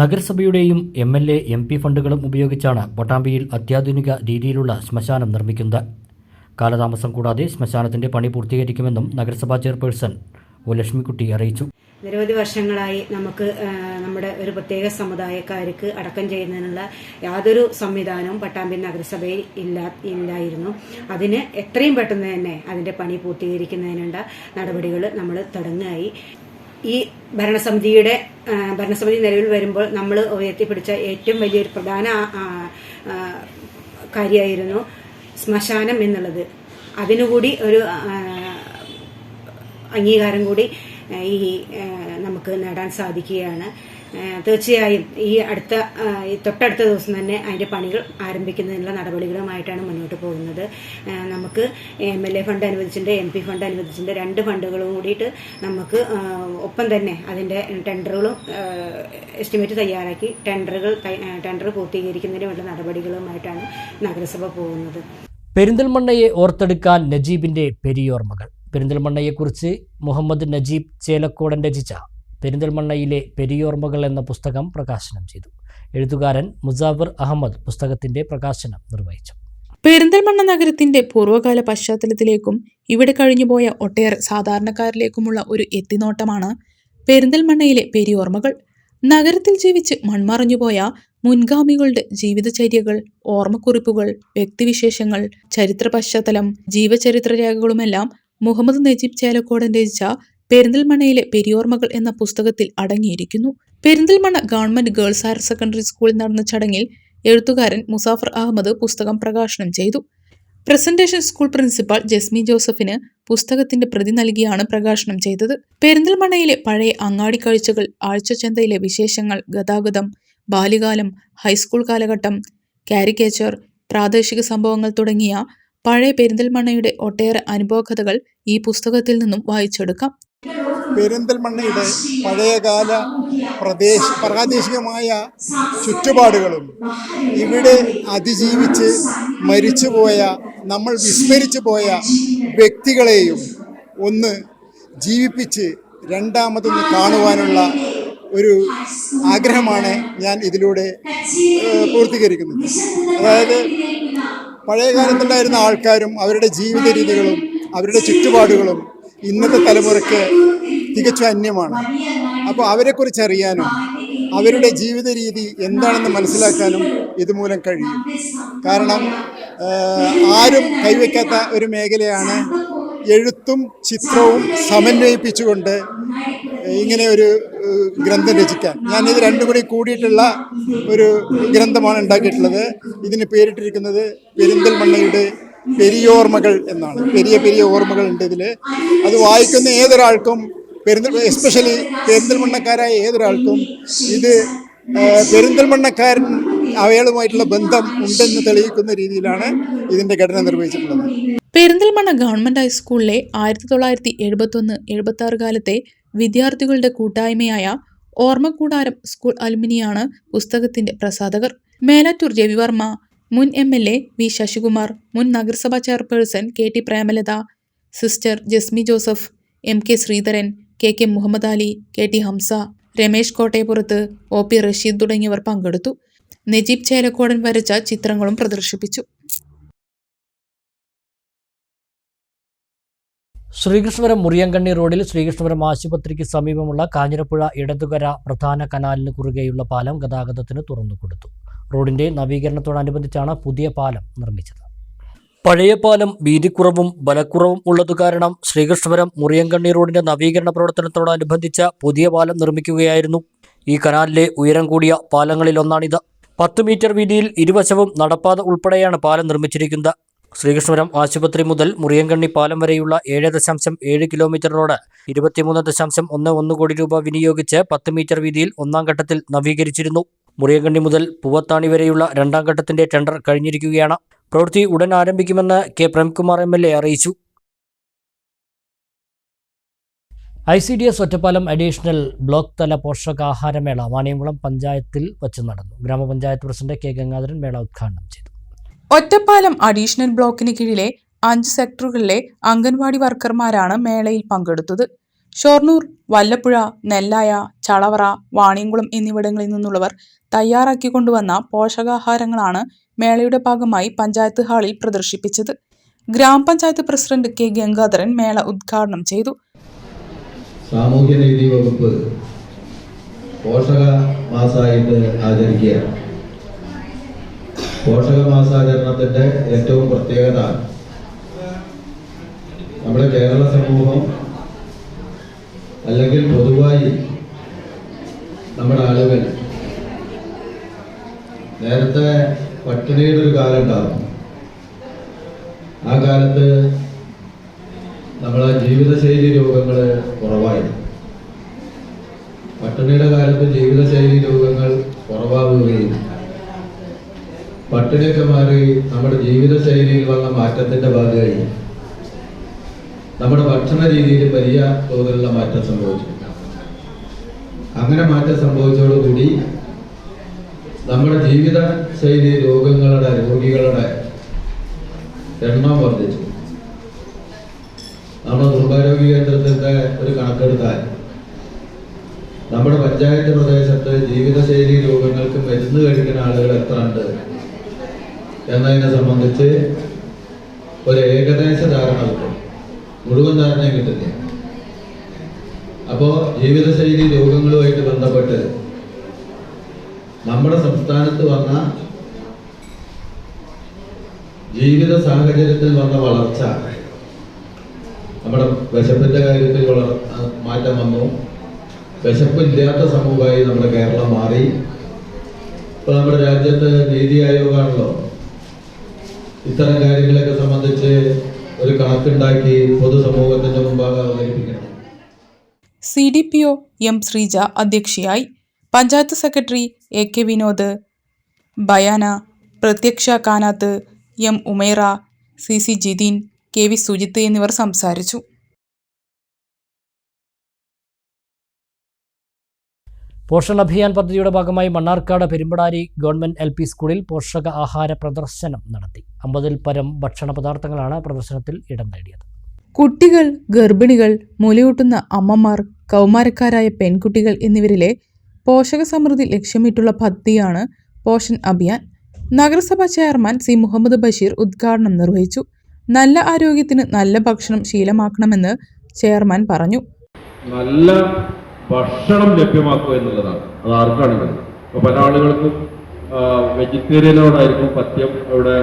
നഗരസഭയുടെയും MLA MP ഫണ്ടുകളും ഉപയോഗിച്ചാണ് പട്ടാമ്പിയിൽ അത്യാധുനിക രീതിയിലുള്ള ശ്മശാനം നിർമ്മിക്കുന്നത്. കാലതാമസം കൂടാതെ ശ്മശാനത്തിന്റെ പണി പൂർത്തീകരിക്കുമെന്നും നഗരസഭാ ചെയർപേഴ്സൺ ഒ ലക്ഷ്മിക്കുട്ടി അറിയിച്ചു. നിരവധി വർഷങ്ങളായി നമുക്ക് നമ്മുടെ ഒരു പ്രത്യേക സമുദായക്കാർക്ക് അടക്കം ചെയ്യുന്നതിനുള്ള യാതൊരു സംവിധാനവും പട്ടാമ്പി നഗരസഭയിൽ ഇല്ലായിരുന്നു. അതിന് എത്രയും പെട്ടെന്ന് തന്നെ അതിന്റെ പണി പൂർത്തീകരിക്കുന്നതിനുള്ള നടപടികൾ നമ്മൾ തുടങ്ങുകയായി. ഈ ഭരണസമിതി നിലവിൽ വരുമ്പോൾ നമ്മൾ ഉയർത്തിപ്പിടിച്ച ഏറ്റവും വലിയൊരു പ്രധാന കാര്യമായിരുന്നു ശ്മശാനം എന്നുള്ളത്. അതിനുകൂടി ഒരു അംഗീകാരം കൂടി നമുക്ക് നേടാൻ സാധിക്കുകയാണ്. തീർച്ചയായും തൊട്ടടുത്ത ദിവസം തന്നെ അതിന്റെ പണികൾ ആരംഭിക്കുന്നതിനുള്ള നടപടികളുമായിട്ടാണ് മുന്നോട്ട് പോകുന്നത്. നമുക്ക് MLA ഫണ്ട് അനുവദിച്ചിട്ടുണ്ട്, MP ഫണ്ട് അനുവദിച്ചിട്ടുണ്ട്. 2 ഫണ്ടുകളും കൂടിയിട്ട് നമുക്ക് ഒപ്പം തന്നെ അതിന്റെ ടെൻഡറുകളും എസ്റ്റിമേറ്റ് തയ്യാറാക്കി ടെൻഡർ പൂർത്തീകരിക്കുന്നതിനുള്ള നടപടികളുമായിട്ടാണ് നഗരസഭ പോകുന്നത്. പെരിന്തൽമണ്ണയെ ഓർത്തെടുക്കാൻ നജീബിന്റെ പെരിയോർമ്മകൾ. പെരിന്തൽമണ്ണയെക്കുറിച്ച് മുഹമ്മദ് നജീബ് ചേലക്കോടൻ രചിച്ച പെരിന്തൽമണ്ണയിലെ പെരിയോർമ്മകൾ എന്ന പുസ്തകം പ്രകാശനം ചെയ്തു. എഴുത്തുകാരൻ മുസാഫിർ അഹമ്മദ് പുസ്തകത്തിന്റെ പ്രകാശനം നിർവഹിച്ചു. പെരിന്തൽമണ്ണ നഗരത്തിന്റെ പൂർവ്വകാല പശ്ചാത്തലത്തിലേക്കും ഇവിടെ കഴിഞ്ഞുപോയ ഒട്ടേറെ സാധാരണക്കാരിലേക്കുമുള്ള ഒരു എത്തിനോട്ടമാണ് പെരിന്തൽമണ്ണയിലെ പെരിയോർമ്മകൾ. നഗരത്തിൽ ജീവിച്ച് മൺമറഞ്ഞുപോയ മുൻഗാമികളുടെ ജീവിതചര്യകൾ, ഓർമ്മക്കുറിപ്പുകൾ, വ്യക്തിവിശേഷങ്ങൾ, ചരിത്ര പശ്ചാത്തലം, ജീവചരിത്ര രേഖകളുമെല്ലാം മുഹമ്മദ് നജീബ് ചേലക്കോടൻ രചിച്ച പെരിന്തൽമണ്ണയിലെ പെരിയോർമ്മകൾ എന്ന പുസ്തകത്തിൽ അടങ്ങിയിരിക്കുന്നു. Perinthalmanna government girls higher secondary സ്കൂളിൽ നടന്ന ചടങ്ങിൽ എഴുത്തുകാരൻ മുസാഫർ അഹമ്മദ് പുസ്തകം പ്രകാശനം ചെയ്തു. പ്രസന്റേഷൻ സ്കൂൾ പ്രിൻസിപ്പാൾ ജസ്മി ജോസഫിന് പുസ്തകത്തിന്റെ പ്രതി നൽകിയാണ് പ്രകാശനം ചെയ്തത്. പെരിന്തൽമണ്ണയിലെ പഴയ അങ്ങാടി കാഴ്ചകൾ, ആഴ്ചച്ചന്തയിലെ വിശേഷങ്ങൾ, ഗതാഗതം, ബാല്യകാലം, ഹൈസ്കൂൾ കാലഘട്ടം, കാരിക്കേച്ചർ, പ്രാദേശിക സംഭവങ്ങൾ തുടങ്ങിയ പഴയ പെരിന്തൽമണ്ണയുടെ ഒട്ടേറെ അനുഭവകഥകൾ ഈ പുസ്തകത്തിൽ നിന്നും വായിച്ചെടുക്കാം. പെരിന്തൽമണ്ണയുടെ പഴയകാല പ്രാദേശികമായ ചുറ്റുപാടുകളും ഇവിടെ അതിജീവിച്ച് മരിച്ചുപോയ, നമ്മൾ വിസ്മരിച്ചു പോയ വ്യക്തികളെയും ഒന്ന് ജീവിപ്പിച്ച് രണ്ടാമതൊന്ന് കാണുവാനുള്ള ഒരു ആഗ്രഹമാണ് ഞാൻ ഇതിലൂടെ പൂർത്തീകരിക്കുന്നത്. അതായത് പഴയകാലത്തുണ്ടായിരുന്ന ആൾക്കാരും അവരുടെ ജീവിത രീതികളും അവരുടെ ചുറ്റുപാടുകളും ഇന്നത്തെ തലമുറയ്ക്ക് തികച്ചും അന്യമാണ്. അപ്പോൾ അവരെക്കുറിച്ച് അറിയാനും അവരുടെ ജീവിത രീതി എന്താണെന്ന് മനസ്സിലാക്കാനും ഇതുമൂലം കഴിയും. കാരണം ആരും കൈവയ്ക്കാത്ത ഒരു മേഖലയാണ് എഴുത്തും ചിത്രവും സമന്വയിപ്പിച്ചുകൊണ്ട് ഇങ്ങനെ ഒരു ഗ്രന്ഥം രചിക്കാൻ. ഞാനിത് രണ്ടും കൂടി കൂടിയിട്ടുള്ള ഒരു ഗ്രന്ഥമാണ് ഉണ്ടാക്കിയിട്ടുള്ളത്. ഇതിന് പേരിട്ടിരിക്കുന്നത് പെരിന്തൽമണ്ണയുടെ പെരിയോർമ്മകൾ എന്നാണ്. പെരിയ ഓർമ്മകൾ ഉണ്ട് ഇതിൽ. അത് വായിക്കുന്ന ഏതൊരാൾക്കും, എസ്പെഷ്യലി പെരിന്തൽമണ്ണക്കാരായ ഏതൊരാൾക്കും ഇത് പെരിന്തൽമണ്ണക്കാരൻ അയാളുമായിട്ടുള്ള ബന്ധം ഉണ്ടെന്ന് തെളിയിക്കുന്ന രീതിയിലാണ് ഇതിന്റെ ഘടന നിർവഹിച്ചിട്ടുള്ളത്. പെരിന്തൽമണ്ണ ഗവൺമെന്റ് ഹൈസ്കൂളിലെ 1971-76 കാലത്തെ വിദ്യാർത്ഥികളുടെ കൂട്ടായ്മയായ ഓർമ്മക്കൂടാരം സ്കൂൾ അലുമിനിയാണ് പുസ്തകത്തിന്റെ പ്രസാധകർ. മേലാറ്റൂർ രവിവർമ്മ, മുൻ MLA വി ശശികുമാർ, മുൻ നഗരസഭാ chairperson KT Premalatha, sister Jesmi Joseph, MK Sreedharan, KK Muhammad Ali, KT Hamza, Ramesh Kottayappurath, OP Rasheed തുടങ്ങിയവർ പങ്കെടുത്തു. നജീബ് ചേലക്കോടൻ വരച്ച ചിത്രങ്ങളും പ്രദർശിപ്പിച്ചു. ശ്രീകൃഷ്ണപുരം മുറിയങ്കണ്ണി റോഡിൽ ശ്രീകൃഷ്ണപുരം ആശുപത്രിക്ക് സമീപമുള്ള കാഞ്ഞിരപ്പുഴ ഇടതുകര പ്രധാന കനാലിന് കുറുകെയുള്ള പാലം ഗതാഗതത്തിന് തുറന്നുകൊടുത്തു. റോഡിന്റെ നവീകരണത്തോടനുബന്ധിച്ചാണ് പുതിയ പാലം നിർമ്മിച്ചത്. പഴയ പാലം വീതിക്കുറവും ബലക്കുറവും ഉള്ളത് കാരണം ശ്രീകൃഷ്ണപുരം മുറിയങ്കണ്ണി റോഡിന്റെ നവീകരണ പ്രവർത്തനത്തോടനുബന്ധിച്ച് പുതിയ പാലം നിർമ്മിക്കുകയായിരുന്നു. ഈ കനാലിലെ ഉയരം കൂടിയ പാലങ്ങളിലൊന്നാണിത്. 10 മീറ്റർ വീതിയിൽ ഇരുവശവും നടപ്പാത ഉൾപ്പെടെയാണ് പാലം നിർമ്മിച്ചിരിക്കുന്നത്. ശ്രീകൃഷ്ണപുരം ആശുപത്രി മുതൽ മുറിയങ്കണ്ണി പാലം വരെയുള്ള 7.7 കിലോമീറ്റർ റോഡ് 23.11 കോടി രൂപ വിനിയോഗിച്ച് 10 മീറ്റർ വീതിയിൽ ഒന്നാം ഘട്ടത്തിൽ നവീകരിച്ചിരുന്നു. മുറിയങ്കണ്ടി മുതൽ പൂവത്താണി വരെയുള്ള രണ്ടാം ഘട്ടത്തിന്റെ ടെൻഡർ കഴിഞ്ഞിരിക്കുകയാണ്. പ്രവൃത്തി ഉടൻ ആരംഭിക്കുമെന്ന് കെ പ്രേംകുമാർ MLA അറിയിച്ചു. ICDS ഒറ്റപ്പാലം അഡീഷണൽ ബ്ലോക്ക് തല പോഷകാഹാരമേള വാണിയംകുളം പഞ്ചായത്തിൽ വച്ച് നടന്നു. ഗ്രാമപഞ്ചായത്ത് പ്രസിഡന്റ് കെ ഗംഗാധരൻ മേള ഉദ്ഘാടനം ചെയ്തു. ഒറ്റപ്പാലം അഡീഷണൽ ബ്ലോക്കിന് കീഴിലെ 5 സെക്ടറുകളിലെ അംഗൻവാടി വർക്കർമാരാണ് മേളയിൽ പങ്കെടുത്തത്. ഷൊർണൂർ, വല്ലപ്പുഴ, നെല്ലായ, ചളവറ, വാണിയംകുളം എന്നിവിടങ്ങളിൽ നിന്നുള്ളവർ തയ്യാറാക്കി കൊണ്ടുവന്ന പോഷകാഹാരങ്ങളാണ് മേളയുടെ ഭാഗമായി പഞ്ചായത്ത് ഹാളിൽ പ്രദർശിപ്പിച്ചത്. ഗ്രാമപഞ്ചായത്ത് പ്രസിഡന്റ് കെ ഗംഗാധരൻ മേള ഉദ്ഘാടനം ചെയ്തു. സാമൂഹ്യനീതി വകുപ്പ് പോഷക മാസമായിട്ട് ആചരിക്കുകയാണ്. പോഷക മാസാചരണത്തിൻ്റെ ഏറ്റവും പ്രത്യേകത നമ്മുടെ കേരള സമൂഹം അല്ലെങ്കിൽ പൊതുവായി നമ്മുടെ ആളുകൾ നേരത്തെ പട്ടിണിയുടെ ഒരു കാലം ഉണ്ടാകും. ആ കാലത്ത് നമ്മളെ ജീവിതശൈലി രോഗങ്ങൾ കുറവായിരുന്നു. പട്ടിണിയുടെ കാലത്ത് ജീവിതശൈലി രോഗങ്ങൾ കുറവാകുകയും പട്ടിണിയൊക്കെ മാറി നമ്മുടെ ജീവിതശൈലിയിൽ വന്ന മാറ്റത്തിൻ്റെ ഭാഗമായി നമ്മുടെ ഭക്ഷണ രീതിയിൽ വലിയ തോതിലുള്ള മാറ്റം സംഭവിച്ചു. അങ്ങനെ മാറ്റം സംഭവിച്ചതോടുകൂടി നമ്മുടെ ജീവിതശൈലി രോഗികളുടെ എണ്ണം വർദ്ധിച്ചു. നമ്മുടെ കുടുംബാരോഗ്യ കേന്ദ്രത്തിൻ്റെ ഒരു കണക്കെടുത്താൽ നമ്മുടെ പഞ്ചായത്ത് പ്രദേശത്ത് ജീവിതശൈലി രോഗങ്ങൾക്ക് മരുന്ന് കഴിക്കുന്ന ആളുകൾ എത്ര ഉണ്ട് എന്നതിനെ സംബന്ധിച്ച് ഒരു ഏകദേശ ധാരണ കിട്ടും. മുഴുവൻ ധാരണയും കിട്ടില്ല. അപ്പോൾ ജീവിതശൈലി രോഗങ്ങളുമായിട്ട് ബന്ധപ്പെട്ട് നമ്മുടെ സംസ്ഥാനത്ത് വന്ന ജീവിത സാഹചര്യത്തിൽ വന്ന വളർച്ച, നമ്മുടെ വിശപ്പിൻ്റെ കാര്യത്തിൽ മാറ്റം വന്നു. വിശപ്പില്ലാത്ത സമൂഹമായി നമ്മുടെ കേരളം മാറി. ഇപ്പോൾ നമ്മുടെ രാജ്യത്ത് നീതി ആയോഗാണല്ലോ ഇത്തരം കാര്യങ്ങളൊക്കെ സംബന്ധിച്ച് ഒരു കണക്കുണ്ടാക്കി പൊതുസമൂഹത്തിന്റെ മുമ്പാകെ അവതരിപ്പിക്കണം. CDPO M ശ്രീജ അധ്യക്ഷയായി. Panchayat secretary AK Vinod, Bayana, Prathyaksha Kanath, M Umera, CC Jithin, KV Sujith എന്നിവർ സംസാരിച്ചു. പോഷൺ അഭിയാൻ പദ്ധതിയുടെ ഭാഗമായി മണ്ണാർക്കാട് പെരുമ്പടാരി ഗവൺമെന്റ് LP സ്കൂളിൽ പോഷക ആഹാര പ്രദർശനം നടത്തി. 50-ൽ പരം ഭക്ഷണ പദാർത്ഥങ്ങളാണ് പ്രദർശനത്തിൽ ഇടം നേടിയത്. കുട്ടികൾ, ഗർഭിണികൾ, മുലയൂട്ടുന്ന അമ്മമാർ, കൗമാരക്കാരായ പെൺകുട്ടികൾ എന്നിവരിലെ പോഷക സമൃദ്ധി ലക്ഷ്യമിട്ടുള്ള പദ്ധതിയാണ് പോഷൺ അഭിയാൻ. നഗരസഭാ ചെയർമാൻ C മുഹമ്മദ് ബഷീർ ഉദ്ഘാടനം നിർവഹിച്ചു. നല്ല ആരോഗ്യത്തിന് നല്ല ഭക്ഷണം ശീലമാക്കണമെന്ന് ചെയർമാൻ പറഞ്ഞു. നല്ല ഭക്ഷണം ലഭ്യമാക്കുക എന്നുള്ളതാണ്. അത് ആർക്കാണെങ്കിലും. ഇപ്പോൾ പല ആളുകൾക്കും വെജിറ്റേറിയനോടായിരിക്കും പഥ്യം. ഇവിടെ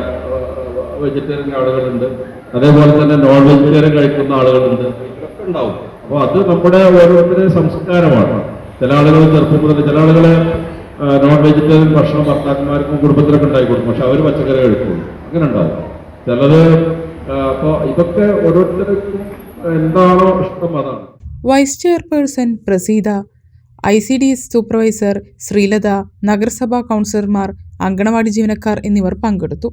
വെജിറ്റേറിയൻ ആളുകളുണ്ട്, അതേപോലെ തന്നെ നോൺ വെജിറ്റേറിയൻ കഴിക്കുന്ന ആളുകളുണ്ട്, ഇതൊക്കെ ഉണ്ടാവും. അപ്പോൾ അത് നമ്മുടെ ഓരോരുത്തരുടെയും സംസ്കാരമാണ്. ചില ആളുകൾ ചെറുപ്പം മുതൽ, ചില ആളുകൾ നോൺ വെജിറ്റേറിയൻ ഭക്ഷണം ഭർത്താക്കന്മാർക്കും കുടുംബത്തിലൊക്കെ ഉണ്ടായി കൊടുക്കും, പക്ഷെ അവർ പച്ചക്കറി കഴിക്കുള്ളൂ, അങ്ങനെ ഉണ്ടാവും ചിലത്. അപ്പോൾ ഇതൊക്കെ ഓരോരുത്തർക്കും എന്താണോ ഇഷ്ടം അതാണ്. Vice chairperson Praseetha, ICDS supervisor Sreelatha, നഗരസഭാ കൗൺസിലർമാർ, അങ്കണവാടി ജീവനക്കാർ എന്നിവർ പങ്കെടുത്തു.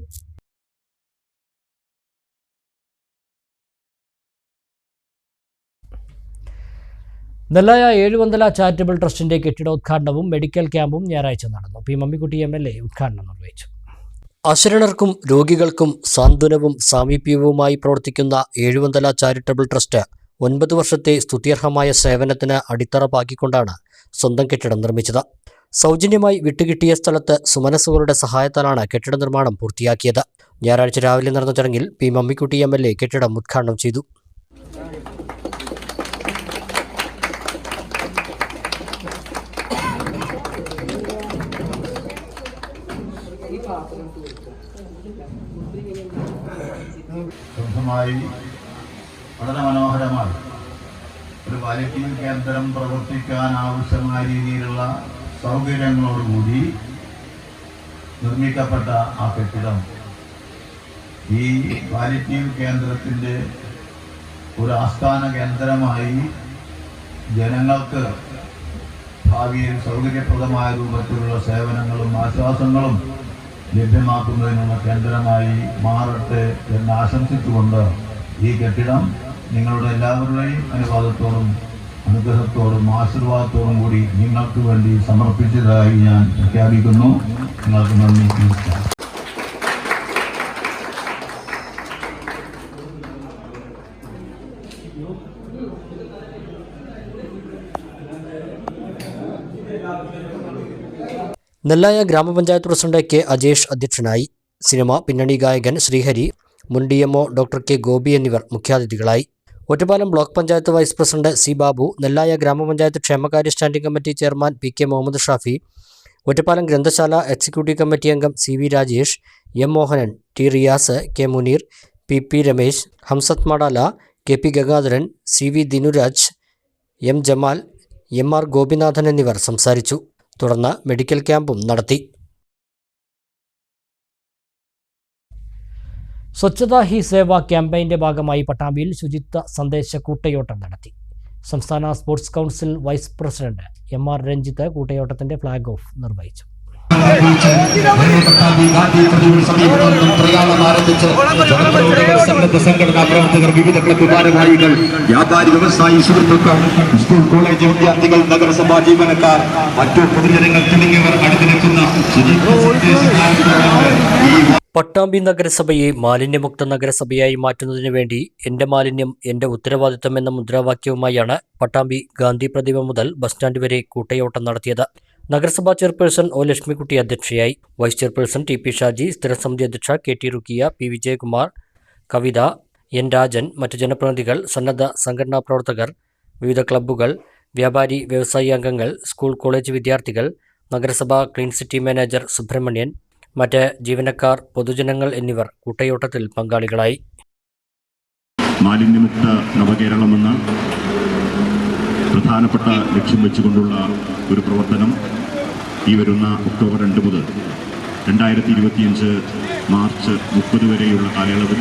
നെല്ലായ ഏഴുവന്തല ചാരിറ്റബിൾ ട്രസ്റ്റിന്റെ കെട്ടിടോദ്ഘാടനവും മെഡിക്കൽ ക്യാമ്പും ഞായറാഴ്ച നടന്നു. P മമ്മിക്കുട്ടി MLA ഉദ്ഘാടനം നിർവഹിച്ചു. അശരണർക്കും രോഗികൾക്കും സാന്ത്വനവും സാമീപ്യവുമായി പ്രവർത്തിക്കുന്ന ഏഴുവന്തല ചാരിറ്റബിൾ ട്രസ്റ്റ് 9 വർഷത്തെ സ്തുത്യർഹമായ സേവനത്തിന് അടിത്തറ പാകിക്കൊണ്ടാണ് സ്വന്തം കെട്ടിടം നിർമ്മിച്ചത്. സൗജന്യമായി വിട്ടുകിട്ടിയ സ്ഥലത്ത് സുമനസ്സുകളുടെ സഹായത്താലാണ് കെട്ടിട നിർമ്മാണം പൂർത്തിയാക്കിയത്. ഞായറാഴ്ച രാവിലെ നടന്ന ചടങ്ങിൽ P മമ്മിക്കുട്ടി MLA കെട്ടിടം ഉദ്ഘാടനം ചെയ്തു. വളരെ മനോഹരമായി ഒരു പാലിയേറ്റീവ് കേന്ദ്രം പ്രവർത്തിക്കാൻ ആവശ്യമായ രീതിയിലുള്ള സൗകര്യങ്ങളോടുകൂടി നിർമ്മിക്കപ്പെട്ട ആ കെട്ടിടം ഈ പാലിയേറ്റീവ് കേന്ദ്രത്തിൻ്റെ ഒരു ആസ്ഥാന കേന്ദ്രമായി ജനങ്ങൾക്ക് ഭാവിയിൽ സൗകര്യപ്രദമായ രൂപത്തിലുള്ള സേവനങ്ങളും ആശ്വാസങ്ങളും ലഭ്യമാക്കുന്നതിനുള്ള കേന്ദ്രമായി മാറട്ടെ എന്ന് ആശംസിച്ചുകൊണ്ട് ഈ കെട്ടിടം നിങ്ങളുടെ എല്ലാവരുടെയും അനുവാദത്തോടും അനുഗ്രഹത്തോടും ആശീർവാദത്തോടും കൂടി നിങ്ങൾക്ക് വേണ്ടി സമർപ്പിച്ചതായി ഞാൻ പ്രഖ്യാപിക്കുന്നു. നിങ്ങൾക്ക് നന്ദി. നമസ്കാരം. നെല്ലായ ഗ്രാമപഞ്ചായത്ത് പ്രസിഡന്റ് കെ അജേഷ് അധ്യക്ഷനായി. സിനിമ പിന്നണി ഗായകൻ ശ്രീഹരി, മുൻ DMO ഡോക്ടർ കെ ഗോപി എന്നിവർ മുഖ്യാതിഥികളായി. Ottapalam block panchayat vice president C Babu, Nellaya ഗ്രാമപഞ്ചായത്ത് ക്ഷേമകാര്യ standing committee chairman PK Muhammad Shafi, Ottapalam ഗ്രന്ഥശാല എക്സിക്യൂട്ടീവ് കമ്മിറ്റി അംഗം CV Rajesh, M Mohanan, T Riyas, K Muneer, PP Ramesh, Hamsath Madala, KP Gangadharan, CV Dinuraj, M Jamal, MR Gopinathan എന്നിവർ സംസാരിച്ചു. തുടർന്ന് മെഡിക്കൽ ക്യാമ്പും നടത്തി. സ്വച്ഛതാ ഹി സേവ ക്യാമ്പയിൻ്റെ ഭാഗമായി പട്ടാമ്പിയിൽ ശുചിത്വ സന്ദേശ കൂട്ടയോട്ടം നടത്തി. സംസ്ഥാന sports council vice president MR Ranjith കൂട്ടയോട്ടത്തിന്റെ ഫ്ലാഗ് ഓഫ് നിർവഹിച്ചു. സംഘടനാ പ്രവർത്തകർ, വിവിധ ക്ലബ്ബ് ഭാരവാഹികൾ, വ്യാപാരി വ്യവസായി സുഹൃത്തുക്കൾ, സ്കൂൾ കോളേജ് വിദ്യാർത്ഥികൾ, നഗരസഭാ ജീവനക്കാർ, മറ്റു പൊതുജനങ്ങൾ തുടങ്ങിയവർ അണിനിരക്കുന്ന പട്ടാമ്പി നഗരസഭയെ മാലിന്യമുക്ത നഗരസഭയായി മാറ്റുന്നതിനു വേണ്ടി എൻ്റെ മാലിന്യം എൻ്റെ ഉത്തരവാദിത്തം എന്ന മുദ്രാവാക്യവുമായാണ് പട്ടാമ്പി ഗാന്ധി പ്രതിമ മുതൽ ബസ് സ്റ്റാൻഡ് വരെ കൂട്ടയോട്ടം നടത്തിയത്. നഗരസഭാ ചെയർപേഴ്സൺ O ലക്ഷ്മിക്കുട്ടി അധ്യക്ഷയായി. വൈസ് ചെയർപേഴ്സൺ TP ഷാജി, സ്ഥിരസമിതി അധ്യക്ഷ KT റുക്കിയ, P വിജയകുമാർ, കവിത, N രാജൻ, മറ്റ് ജനപ്രതിനിധികൾ, സന്നദ്ധ സംഘടനാ പ്രവർത്തകർ, വിവിധ ക്ലബ്ബുകൾ, വ്യാപാരി വ്യവസായി അംഗങ്ങൾ, സ്കൂൾ കോളേജ് വിദ്യാർത്ഥികൾ, നഗരസഭാ ക്ലീൻ സിറ്റി മാനേജർ സുബ്രഹ്മണ്യൻ, മറ്റ് ജീവനക്കാർ, പൊതുജനങ്ങൾ എന്നിവർ കൂട്ടയോട്ടത്തിൽ പങ്കാളികളായി. മാലിന്യമുക്ത നവകേരളമെന്ന പ്രധാനപ്പെട്ട ലക്ഷ്യം വെച്ചുകൊണ്ടുള്ള ഒരു പ്രവർത്തനം ഈ വരുന്ന ഒക്ടോബർ 2 മുതൽ 2025 മാർച്ച് 30 വരെയുള്ള കാലയളവിൽ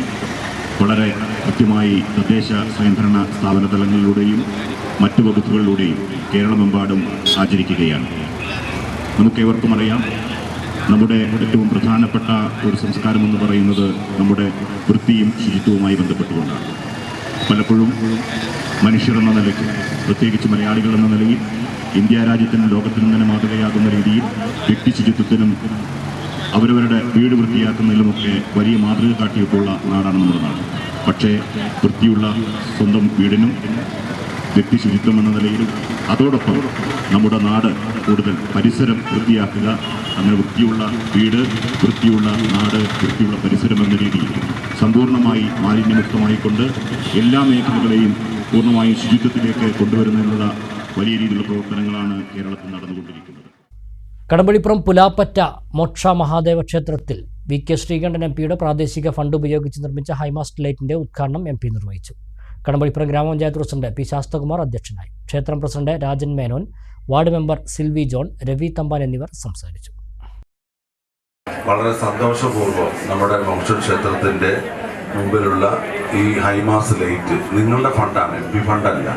വളരെ കൃത്യമായി തദ്ദേശ സ്വയംഭരണ സ്ഥാപന തലങ്ങളിലൂടെയും മറ്റു വകുപ്പുകളിലൂടെയും കേരളമെമ്പാടും ആചരിക്കുകയാണ്. നമുക്കേവർക്കും അറിയാം, നമ്മുടെ ഏറ്റവും പ്രധാനപ്പെട്ട ഒരു സംസ്കാരമെന്ന് പറയുന്നത് നമ്മുടെ വൃത്തിയും ശുചിത്വവുമായി ബന്ധപ്പെട്ടുകൊണ്ടാണ്. പലപ്പോഴും മനുഷ്യർ എന്ന നിലയ്ക്ക്, പ്രത്യേകിച്ച് മലയാളികൾ എന്ന നിലയിൽ, ഇന്ത്യ രാജ്യത്തിനും ലോകത്തിനും തന്നെ മാതൃകയാകുന്ന രീതിയിൽ വ്യക്തി ശുചിത്വത്തിനും അവരവരുടെ വീട് വൃത്തിയാക്കുന്നതിലുമൊക്കെ വലിയ മാതൃക കാട്ടിയിട്ടുള്ള നാടാണ് നമ്മുടെ നാട്. പക്ഷേ വൃത്തിയുള്ള സ്വന്തം വീടിനും വ്യക്തി ശുചിത്വം എന്ന നിലയിലും അതോടൊപ്പം നമ്മുടെ നാട് കൂടുതൽ പരിസരം വൃത്തിയാക്കുക, അങ്ങനെ വൃത്തിയുള്ള വീട്, വൃത്തിയുള്ള നാട്, വൃത്തിയുള്ള പരിസരം എന്ന രീതിയിൽ സമ്പൂർണ്ണമായി മാലിന്യമുക്തമായിക്കൊണ്ട് എല്ലാ മേഖലകളെയും പൂർണ്ണമായും ശുചിത്വത്തിലേക്ക് കൊണ്ടുവരുന്നതിനുള്ള വലിയ രീതിയിലുള്ള പ്രവർത്തനങ്ങളാണ് കേരളത്തിൽ നടന്നുകൊണ്ടിരിക്കുന്നത്. കടമ്പളിപ്പുറം പുലാപ്പറ്റ മോക്ഷ മഹാദേവ ക്ഷേത്രത്തിൽ VK ശ്രീകണ്ഠൻ MPയുടെ പ്രാദേശിക ഫണ്ട് ഉപയോഗിച്ച് നിർമ്മിച്ച ഹൈമാസ്റ്റ് ലൈറ്റിന്റെ ഉദ്ഘാടനം MP നിർവഹിച്ചു. കടമ്പളിപ്പുറം ഗ്രാമപഞ്ചായത്ത് പ്രസിഡന്റ് P ശാസ്തകുമാർ അധ്യക്ഷനായി. ക്ഷേത്രം president Rajan Menon, ward member Silvy John, Ravi Thampan എന്നിവർ സംസാരിച്ചു. വളരെ സന്തോഷപൂർവ്വം നമ്മുടെ മോക്ഷ ക്ഷേത്രത്തിൻ്റെ മുമ്പിലുള്ള ഈ ഹൈമാസ് ലൈറ്റ് നിങ്ങളുടെ ഫണ്ടാണ്, MP ഫണ്ടല്ല.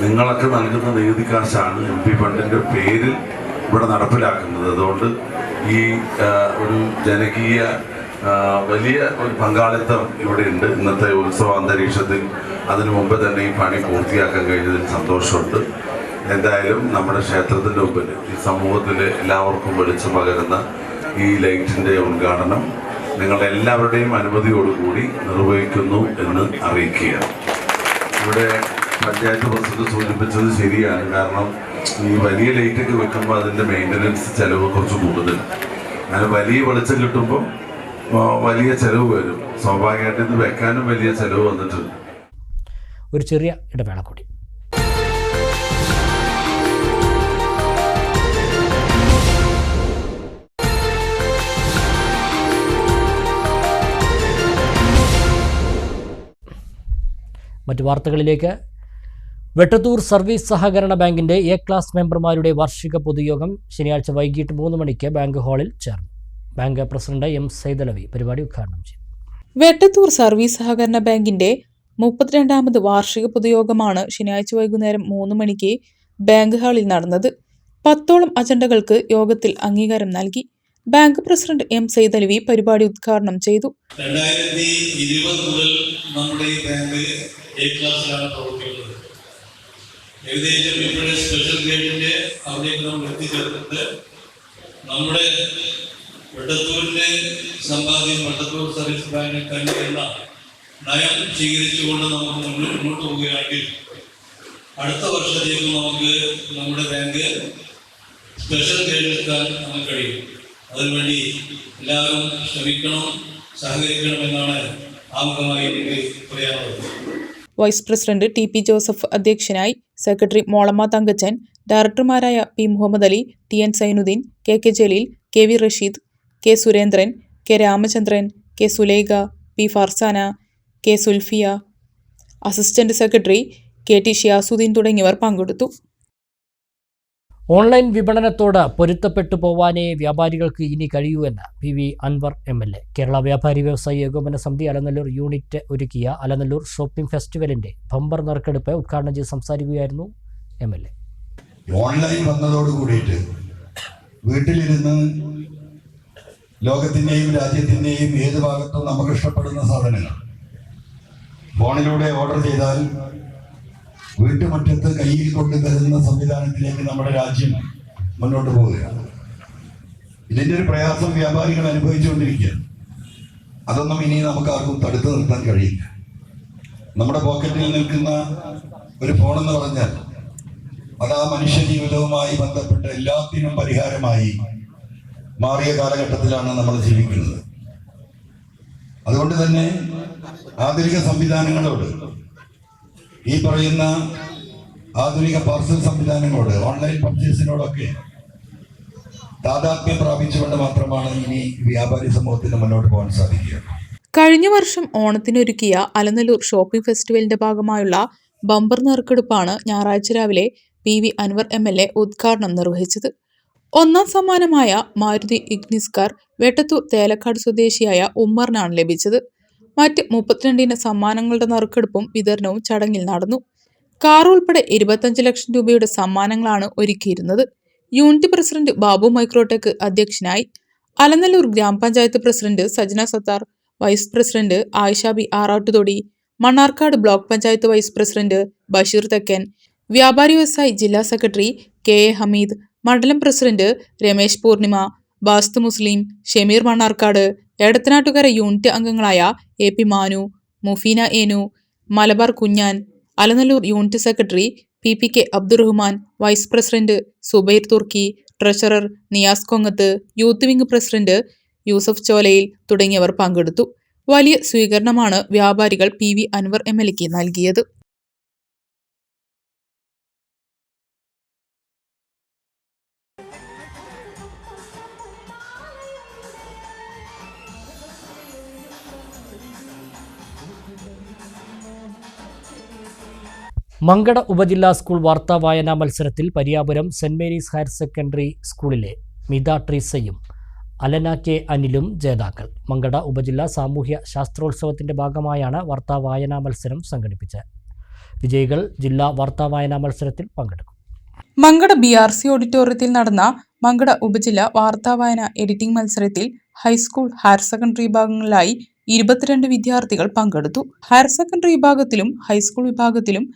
നിങ്ങളൊക്കെ നൽകുന്ന നികുതി കാശാണ് MP ഫണ്ടിൻ്റെ പേരിൽ ഇവിടെ നടപ്പിലാക്കുന്നത്. അതുകൊണ്ട് ഈ ഒരു ജനകീയ വലിയ ഒരു പങ്കാളിത്തം ഇവിടെയുണ്ട്. ഇന്നത്തെ ഉത്സവ അന്തരീക്ഷത്തിൽ അതിനു മുമ്പ് തന്നെ ഈ പണി പൂർത്തിയാക്കാൻ കഴിഞ്ഞതിൽ സന്തോഷമുണ്ട്. എന്തായാലും നമ്മുടെ ക്ഷേത്രത്തിൻ്റെ മുമ്പിൽ ഈ സമൂഹത്തിൽ എല്ലാവർക്കും വെളിച്ചം പകരുന്ന ഈ ലൈറ്റിൻ്റെ ഉദ്ഘാടനം നിങ്ങളുടെ എല്ലാവരുടെയും അനുമതിയോടുകൂടി നിർവഹിക്കുന്നു എന്ന് അറിയിക്കുകയാണ്. ഇവിടെ പഞ്ചായത്ത് പ്രസിഡന്റ് സൂചിപ്പിച്ചത് ശരിയാണ്. കാരണം ഈ വലിയ ലൈറ്റൊക്കെ വെക്കുമ്പോൾ അതിൻ്റെ മെയിൻ്റനൻസ് ചിലവ് കുറച്ച് കൂടുതൽ. അങ്ങനെ വലിയ വെളിച്ചം കിട്ടുമ്പോൾ വലിയ ചിലവ് വരും. സ്വാഭാവികമായിട്ട് ഇത് വെക്കാനും വലിയ ചിലവ് വന്നിട്ടുണ്ട്. ഒരു ചെറിയ ഇടവേള കൂടി. മറ്റു വാർത്തകളിലേക്ക്. വെട്ടത്തൂർ സർവീസ് സഹകരണ ബാങ്കിന്റെ A ക്ലാസ് മെമ്പർമാരുടെ വാർഷിക പൊതുയോഗം ശനിയാഴ്ച വൈകിട്ട് 3 മണിക്ക് ബാങ്ക് ഹാളിൽ ചേർന്നു. ബാങ്ക് പ്രസിഡന്റ് M സൈദലവി പരിപാടി ഉദ്ഘാടനം ചെയ്തു. വെട്ടത്തൂർ സർവീസ് സഹകരണ ബാങ്കിന്റെ 32ാമത് വാർഷിക പൊതുയോഗമാണ് ശനിയാഴ്ച വൈകുന്നേരം 3 മണിക്ക് ബാങ്ക് ഹാളിൽ നടന്നത്. 10ഓളം അജണ്ടകൾക്ക് യോഗത്തിൽ അംഗീകാരം നൽകി. ബാങ്ക് പ്രസിഡന്റ് എം സൈദലവി പരിപാടി ഉദ്ഘാടനം ചെയ്തു. 2020 മുതൽ നമ്മുടെ ഈ ബാങ്ക് എ ക്ലാസ്സിലാണ് പ്രവർത്തിക്കുന്നത്. ഏകദേശം ഇപ്പോഴത്തെ സ്പെഷ്യൽ ഗ്രേഡിന്റെ അവിടേക്ക് നമ്മൾ എത്തിച്ചേർത്തിട്ട് നമ്മുടെ വെട്ടത്തൂരിന്റെ സമ്പാദ്യം വെട്ടത്തൂർ സർവീസ് ബാങ്കിന് കണ്ടെത്തുന്ന നയം സ്വീകരിച്ചുകൊണ്ട് നമുക്ക് മുന്നോട്ട് പോവുകയാണെങ്കിൽ അടുത്ത വർഷത്തേക്ക് നമുക്ക് നമ്മുടെ ബാങ്ക് സ്പെഷ്യൽ ഗ്രേഡിലെത്താൻ നമുക്ക് കഴിയും. അതിനുവേണ്ടി എല്ലാവരും ശ്രമിക്കണം, സഹകരിക്കണം എന്നാണ് ആമുഖമായി എനിക്ക് പറയാനുള്ളത്. Vice president TP. ജോസഫ് അധ്യക്ഷനായി. സെക്രട്ടറി മോളമ്മ തങ്കച്ചൻ, ഡയറക്ടർമാരായ P. Muhammad Ali, TN. Sainudheen, K. Jaleel, KV. Rasheed, K. Surendran, K. Ramachandran, K. Sulaikha, P. Farsana, K. Sulfiya, assistant secretary KT. Shiyasudheen തുടങ്ങിയവർ പങ്കെടുത്തു. ഓൺലൈൻ വിപണനത്തോട് പൊരുത്തപ്പെട്ടു പോവാനേ വ്യാപാരികൾക്ക് ഇനി കഴിയൂ എന്ന് P V Anvar MLA. Kerala Vyapari വ്യവസായി ഏകോപന സമിതി അലനല്ലൂർ യൂണിറ്റ് ഒരുക്കിയ അലനല്ലൂർ ഷോപ്പിംഗ് ഫെസ്റ്റിവലിന്റെ ബമ്പർ നറുക്കെടുപ്പ് ഉദ്ഘാടനം ചെയ്ത് സംസാരിക്കുകയായിരുന്നു എം.എൽ.എ. ഓൺലൈൻ വന്നതോട് കൂടിയിട്ട് വീട്ടിലിരുന്ന് ലോകത്തിൻ്റെയും രാജ്യത്തിൻ്റെയും ഏത് ഭാഗത്തും നമുക്ക് ഇഷ്ടപ്പെടുന്ന സാധനങ്ങൾ ഫോണിലൂടെ ഓർഡർ ചെയ്താൽ വീട്ടുമുറ്റത്ത് കയ്യിൽ കൊണ്ട് തരുന്ന സംവിധാനത്തിലേക്ക് നമ്മുടെ രാജ്യം മുന്നോട്ട് പോവുകയാണ്. ഇതിൻ്റെ ഒരു പ്രയാസം വ്യാപാരികൾ അനുഭവിച്ചുകൊണ്ടിരിക്കുകയാണ്. അതൊന്നും ഇനി നമുക്ക് ആർക്കും തടുത്തു നിർത്താൻ കഴിയില്ല. നമ്മുടെ പോക്കറ്റിൽ നിൽക്കുന്ന ഒരു ഫോണെന്ന് പറഞ്ഞാൽ അത് ആ മനുഷ്യ ജീവിതവുമായി ബന്ധപ്പെട്ട എല്ലാത്തിനും പരിഹാരമായി മാറിയ കാലഘട്ടത്തിലാണ് നമ്മൾ ജീവിക്കുന്നത്. അതുകൊണ്ട് തന്നെ ആധുനിക സംവിധാനങ്ങളോട്, ഈ പറയുന്ന ആധുനിക പാർസൽ സംവിധാനങ്ങളോട്, ഓൺലൈൻ പർച്ചേസിനോടൊക്കെ താതാത്മ്യം പ്രാപിച്ചുകൊണ്ട് മാത്രമാണ് ഇനി വ്യാപാരി സമൂഹത്തിന് മുന്നോട്ട് പോകാൻ സാധിക്കുക. കഴിഞ്ഞ വർഷം ഓണത്തിനൊരുക്കിയ അലനല്ലൂർ ഷോപ്പിംഗ് ഫെസ്റ്റിവലിന്റെ ഭാഗമായുള്ള ബമ്പർ നറുക്കെടുപ്പാണ് ഞായറാഴ്ച രാവിലെ പി വി അൻവർ എം.എൽ.എ. ഉദ്ഘാടനം നിർവഹിച്ചത്. ഒന്നാം സമ്മാനമായ മാരുതി ഇഗ്നിസ് കാർ വെട്ടത്തൂർ തേലക്കാട് സ്വദേശിയായ ഉമ്മറിനാണ് ലഭിച്ചത്. മറ്റ് 32 സമ്മാനങ്ങളുടെ നറുക്കെടുപ്പും വിതരണവും ചടങ്ങിൽ നടന്നു. കാർ ഉൾപ്പെടെ 25 ലക്ഷം രൂപയുടെ സമ്മാനങ്ങളാണ് ഒരുക്കിയിരുന്നത്. യൂണിറ്റ് പ്രസിഡന്റ് ബാബു മൈക്രോടെക് അധ്യക്ഷനായി. അലനല്ലൂർ ഗ്രാമപഞ്ചായത്ത് president Sajna Sathar, vice president Ayisha B Arattuthodi, Mannarkkad block panchayat vice president Basheer Thekkan, വ്യാപാരി വ്യവസായി ജില്ലാ സെക്രട്ടറി കെ.എ. ഹമീദ്, മണ്ഡലം പ്രസിഡന്റ് രമേശ് പൂർണിമ, ബാസ്തു മുസ്ലിം, ഷമീർ മണ്ണാർക്കാട്, എടത്തനാട്ടുകര യൂണിറ്റ് അംഗങ്ങളായ AP. Manu, Mufeena Enu, Malabar Kunjan, Alanallur unit secretary PK. Abdurahman, vice president Zubair Thurkki, treasurer Niyas Kongath, youth wing president Yusuf ചോലയിൽ തുടങ്ങിയവർ പങ്കെടുത്തു. വലിയ സ്വീകരണമാണ് വ്യാപാരികൾ പി വി അൻവർ എം.എൽ.എക്ക് നൽകിയത്. മങ്കട ഉപജില്ലാ സ്കൂൾ വാർത്താ വായനാ മത്സരത്തിൽ Pariyapuram saint Mary's higher secondary സ്കൂളിലെ മിത ട്രീസയും അലന കെ അനിലും ജേതാക്കൾ. മങ്കട ഉപജില്ലാ സാമൂഹ്യ ശാസ്ത്രോത്സവത്തിന്റെ ഭാഗമായാണ് വാർത്താ വായനാ മത്സരം സംഘടിപ്പിച്ചത്. വിജയികൾ ജില്ലാ വാർത്താ വായനാ മത്സരത്തിൽ പങ്കെടുക്കും. മങ്കട BRC ഓഡിറ്റോറിയത്തിൽ നടന്ന മങ്കട ഉപജില്ല വാർത്താ വായന എഡിറ്റിംഗ് മത്സരത്തിൽ ഹൈസ്കൂൾ, ഹയർ സെക്കൻഡറി വിഭാഗങ്ങളിലായി 22 വിദ്യാർത്ഥികൾ പങ്കെടുത്തു. ഹയർ സെക്കൻഡറി വിഭാഗത്തിലും ഹൈസ്കൂൾ വിഭാഗത്തിലും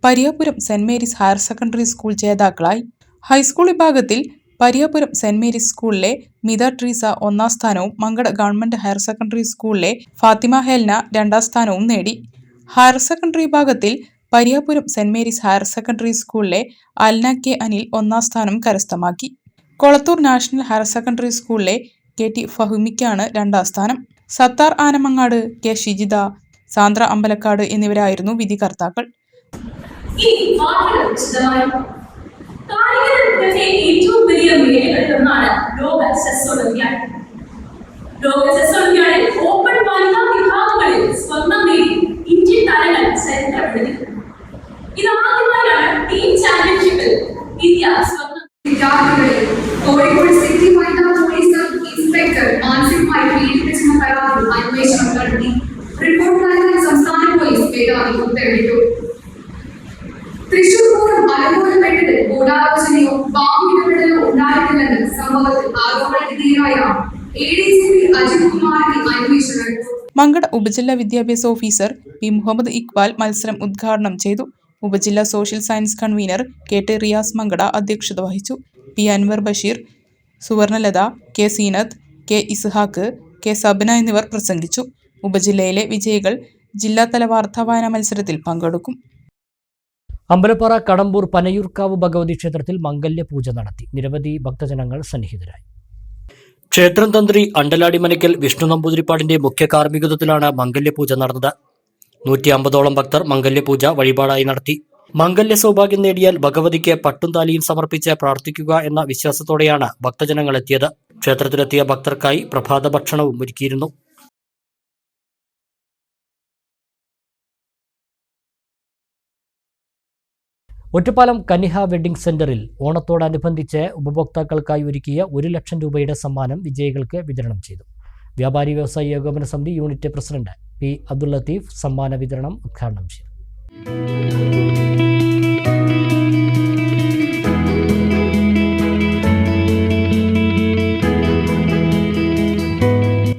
Pariyapuram saint Mary's higher secondary school ജേതാക്കളായി. ഹൈസ്കൂൾ വിഭാഗത്തിൽ പരിയാപുരം സെന്റ് മേരീസ് സ്കൂളിലെ മിത ട്രീസ 1ാം സ്ഥാനവും മങ്കട ഗവൺമെന്റ് ഹയർ സെക്കൻഡറി സ്കൂളിലെ ഫാത്തിമ ഹെൽന 2ാം സ്ഥാനവും നേടി. ഹയർ സെക്കൻഡറി വിഭാഗത്തിൽ Pariyapuram saint Mary's higher secondary സ്കൂളിലെ അലന കെ അനിൽ 1ാം സ്ഥാനം കരസ്ഥമാക്കി. കൊളത്തൂർ നാഷണൽ ഹയർ സെക്കൻഡറി സ്കൂളിലെ KT ഫഹ്മിക്കാണ് 2ാം സ്ഥാനം. സത്താർ ആനമങ്ങാട്, കെ ഷിജിത, സാന്ദ്ര അമ്പലക്കാട് എന്നിവരായിരുന്നു വിധികർത്താക്കൾ. ഏറ്റവും വലിയ മേഖലകളിലൊന്നാണ് ലോക ചെസ് ഒളിമ്പ്യാഡ്. ലോക ചെസ് ഒളിമ്പ്യാഡിൽ ഓപ്പൺ വനിതാ വിഭാഗങ്ങളിൽ സ്വർണം നേടി ഇന്ത്യൻ താരങ്ങൾ ചരിത്രം എഴുതിയിട്ടുണ്ട്. ഇതാദ്യമായാണ് ടീം ചാമ്പ്യൻഷിപ്പിൽ ഇന്ത്യ സ്വർണം. കോഴിക്കോട് സിറ്റി വനിതാ പോലീസ് ഇൻസ്പെക്ടർ മാനസികമായി പീഡിപ്പിച്ചെന്ന പരാതി അന്വേഷണം നടത്തി. റിപ്പോർട്ട് നൽകാൻ സംസ്ഥാന പോലീസ് മേധാവി ഉത്തരവിട്ടു. തൃശൂർ പൂരം അലങ്കോലപ്പെട്ടത് ഗൂഢാലോചനയോ ബാഹുവിനോട് പ്രതിയായ ADCP അജിത് കുമാറിന്റെ അന്വേഷണ റിപ്പോർട്ട്. മങ്കട ഉപജില്ലാ വിദ്യാഭ്യാസ ഓഫീസർ പി മുഹമ്മദ് ഇക്ബാൽ മത്സരം ഉദ്ഘാടനം ചെയ്തു. ഉപജില്ലാ social science convener KT Riyas Mankada അധ്യക്ഷത വഹിച്ചു. P Anwar Basheer, സുവർണലത, K Zeenath, K Ishaq, K Sabana എന്നിവർ പ്രസംഗിച്ചു. ഉപജില്ലയിലെ വിജയികൾ ജില്ലാതല വാർത്താവായന മത്സരത്തിൽ പങ്കെടുക്കും. അമ്പലപ്പാറ കടമ്പൂർ പനയൂർക്കാവ് ഭഗവതി ക്ഷേത്രത്തിൽ മംഗല്യപൂജ നടത്തി. നിരവധി ഭക്തജനങ്ങൾ സന്നിഹിതരായി. ക്ഷേത്രം തന്ത്രി അണ്ടലാടി മനക്കൽ വിഷ്ണു നമ്പൂതിരിപ്പാടിന്റെ മുഖ്യ കാർമ്മികത്വത്തിലാണ് മംഗല്യപൂജ നടന്നത്. 150ഓളം ഭക്തർ മംഗല്യപൂജ വഴിപാടായി നടത്തി. മംഗല്യ സൗഭാഗ്യം നേടിയാൽ ഭഗവതിക്ക് പട്ടും താലിയും സമർപ്പിച്ച് പ്രാർത്ഥിക്കുക എന്ന വിശ്വാസത്തോടെയാണ് ഭക്തജനങ്ങൾ എത്തിയത്. ക്ഷേത്രത്തിലെത്തിയ ഭക്തർക്കായി പ്രഭാത ഭക്ഷണവും ഒരുക്കിയിരുന്നു. ഒറ്റപ്പാലം കനിഹ വെഡ്ഡിംഗ് സെന്ററിൽ ഓണത്തോടനുബന്ധിച്ച് ഉപഭോക്താക്കൾക്കായി ഒരുക്കിയ 1 ലക്ഷം രൂപയുടെ സമ്മാനം വിജയികൾക്ക് വിതരണം ചെയ്തു. വ്യാപാരി വ്യവസായി ഏകോപന സമിതി unit president P Abdul Latheef സമ്മാന വിതരണം ഉദ്ഘാടനം ചെയ്തു.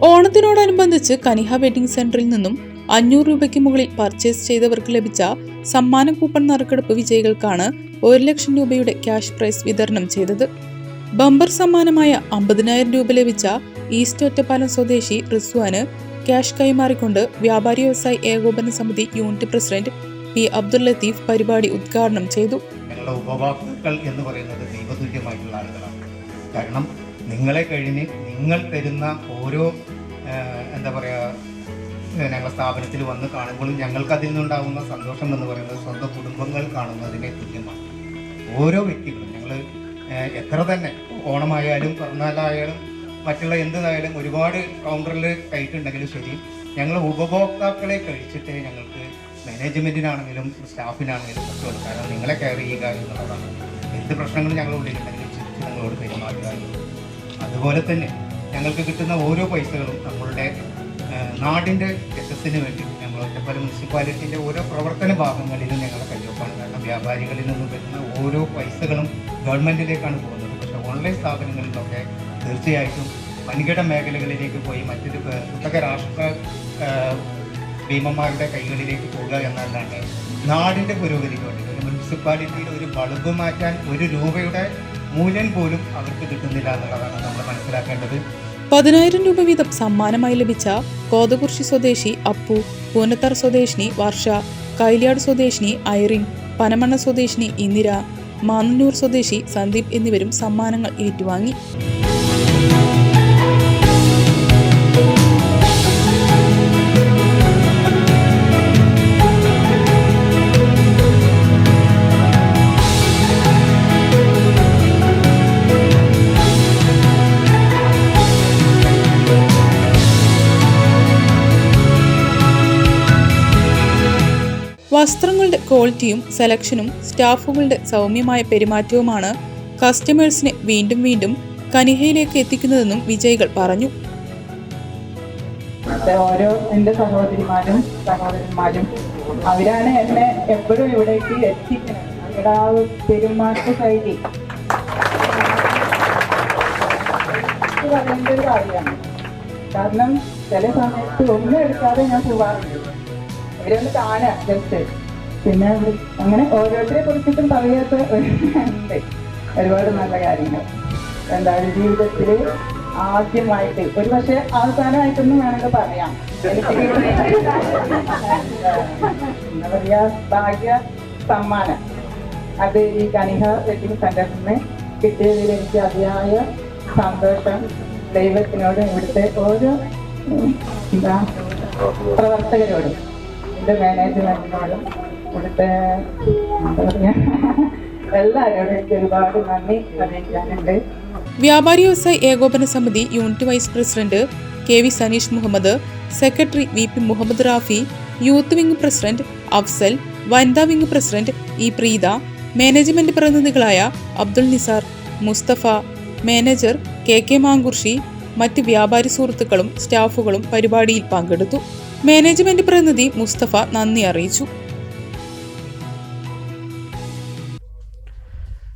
ഓണത്തിനോടനുബന്ധിച്ച് കനിഹ വെഡ്ഡിംഗ് സെന്ററിൽ നിന്നും 500 രൂപയ്ക്ക് മുകളിൽ പർച്ചേസ് ചെയ്തവർക്ക് ലഭിച്ച സമ്മാന കൂപ്പൺ നറുക്കെടുപ്പ് വിജയികൾക്കാണ് 1 ലക്ഷം രൂപയുടെ ക്യാഷ് പ്രൈസ് വിതരണം ചെയ്തത്. ബമ്പർ സമ്മാനമായ 50,000 രൂപ ലഭിച്ച ഈസ്റ്റ് ഒറ്റപ്പാലം സ്വദേശി റിസ്വാന് ക്യാഷ് കൈമാറിക്കൊണ്ട് വ്യാപാരി വ്യവസായി ഏകോപന സമിതി unit president P Abdul Latheef പരിപാടി ഉദ്ഘാടനം ചെയ്തു. ഞങ്ങളുടെ ഉപഭോക്താക്കൾ എന്ന് പറയുന്നത് ദൈവതുല്യമായിട്ടുള്ള ആളുകളാണ്. കാരണം നിങ്ങളെ കഴിഞ്ഞ് നിങ്ങൾ തരുന്ന ഓരോ ഞങ്ങളുടെ സ്ഥാപനത്തിൽ വന്ന് കാണുമ്പോഴും ഞങ്ങൾക്ക് അതിൽ നിന്നുണ്ടാകുന്ന സന്തോഷം എന്ന് പറയുന്നത് സ്വന്തം കുടുംബങ്ങൾ കാണുന്നതിനെ തുല്യമാണ്. ഓരോ വ്യക്തികളും ഞങ്ങൾ എത്ര തന്നെ ഓണമായാലും പിറന്നാളായാലും മറ്റുള്ള എന്തായാലും ഒരുപാട് കൗണ്ടറിൽ കഴിക്കുന്നുണ്ടെങ്കിലും ശരി, ഞങ്ങൾ ഉപഭോക്താക്കളെ കഴിച്ചിട്ടേ ഞങ്ങൾക്ക് മാനേജ്മെൻറ്റിനാണെങ്കിലും സ്റ്റാഫിനാണെങ്കിലും പറ്റുള്ളൂ. കാരണം നിങ്ങളെ കെയർ ചെയ്യുക എന്നുള്ളതാണ്. എന്ത് പ്രശ്നങ്ങളും ഞങ്ങളുടെ ഉള്ളിലുണ്ടെങ്കിലും ചിരിച്ച് ഞങ്ങളോട് പെരുമാറുക എന്നുള്ളത്. അതുപോലെ തന്നെ ഞങ്ങൾക്ക് കിട്ടുന്ന ഓരോ പൈസകളും നമ്മളുടെ നാടിൻ്റെ യശസ്സിന് വേണ്ടി ഞങ്ങൾ ഒറ്റപ്പാലം മുനിസിപ്പാലിറ്റിൻ്റെ ഓരോ പ്രവർത്തന ഭാഗങ്ങളിലും ഞങ്ങളെ കയ്യൊപ്പാണ്. കാരണം വ്യാപാരികളിൽ നിന്ന് വരുന്ന ഓരോ പൈസകളും ഗവൺമെൻറ്റിലേക്കാണ് പോകുന്നത്. പക്ഷേ ഓൺലൈൻ സ്ഥാപനങ്ങളിലൊക്കെ തീർച്ചയായിട്ടും വൻകിട മേഖലകളിലേക്ക് പോയി മറ്റൊരു കുത്തക രാഷ്ട്ര ഭീമന്മാരുടെ കൈകളിലേക്ക് പോകുക എന്നല്ലാണ്ട് നാടിൻ്റെ പുരോഗതിക്ക് വേണ്ടി ഒരു മുനിസിപ്പാലിറ്റിയിൽ ഒരു ബൾബ് മാറ്റാൻ 1 രൂപയുടെ മൂല്യം പോലും അവർക്ക് കിട്ടുന്നില്ല എന്നുള്ളതാണ് നമ്മൾ മനസ്സിലാക്കേണ്ടത്. 10,000 രൂപ വീതം സമ്മാനമായി ലഭിച്ച കോതകുർശി സ്വദേശി അപ്പു, പൂനത്താർ സ്വദേശിനി വർഷ, കൈലിയാട് സ്വദേശിനി ഐറിൻ, പനമണ്ണ സ്വദേശിനി ഇന്ദിര, മാന്നന്നൂർ സ്വദേശി സന്ദീപ് എന്നിവരും സമ്മാനങ്ങൾ ഏറ്റുവാങ്ങി. വസ്ത്രങ്ങളുടെ ക്വാളിറ്റിയും സെലക്ഷനും സ്റ്റാഫുകളുടെ സൗമ്യമായ പെരുമാറ്റവുമാണ് കസ്റ്റമേഴ്സിനെ വീണ്ടും വീണ്ടും കനിഹയിലേക്ക് എത്തിക്കുന്നതെന്നും വിജയികൾ പറഞ്ഞു. ഓരോ എൻ്റെ സഹോദരന്മാരും അവരാണ് എന്നെ എപ്പോഴും ഇവിടേക്ക് എത്തിക്കുന്നത്. അവരുടെ ആ പെരുമാറ്റ ശൈലി പറയേണ്ട ഒരു കാര്യമാണ്. കാരണം ചില സമയത്ത് ഒന്നും എടുക്കാതെ ഞാൻ പോവാറുണ്ട്. അവരൊന്ന് കാണുക ജസ്റ്റ്. പിന്നെ അങ്ങനെ ഓരോരുത്തരെ കുറിച്ചിട്ടും പറയാത്ത ഉണ്ട് ഒരുപാട് നല്ല കാര്യങ്ങൾ. എന്തായാലും ജീവിതത്തിൽ ആദ്യമായിട്ട് ഒരു പക്ഷേ അവസാനമായിട്ടൊന്നും വേണമെങ്കിൽ പറയാം, എനിക്ക് എന്താ പറയുക ഭാഗ്യ സമ്മാനം അത് ഈ കനിഹ വെഡിങ് സെന്ററിൽ നിന്ന് കിട്ടിയതിൽ എനിക്ക് അതിയായ സന്തോഷം. ദൈവത്തിനോടും ഇവിടുത്തെ ഓരോ പ്രവർത്തകരോടും എൻ്റെ മാനേജ്മെന്റിനോടും ഇവിടുത്തെ എന്താ പറയുക എല്ലാവരോടും എനിക്ക് ഒരുപാട് നന്ദി അറിയിക്കാനുണ്ട്. വ്യാപാരി വ്യവസായി ഏകോപന സമിതി unit vice president KV Saneesh Muhammad, secretary VP Muhammad Rafi, youth wing president Afsal, വനിതാ wing president E Preetha, management പ്രതിനിധികളായ അബ്ദുൾ നിസാർ, മുസ്തഫ, മാനേജർ KK മാങ്കുർഷി, മറ്റ് വ്യാപാരി സുഹൃത്തുക്കളും സ്റ്റാഫുകളും പരിപാടിയിൽ പങ്കെടുത്തു. മാനേജ്മെന്റ് പ്രതിനിധി മുസ്തഫ നന്ദി അറിയിച്ചു.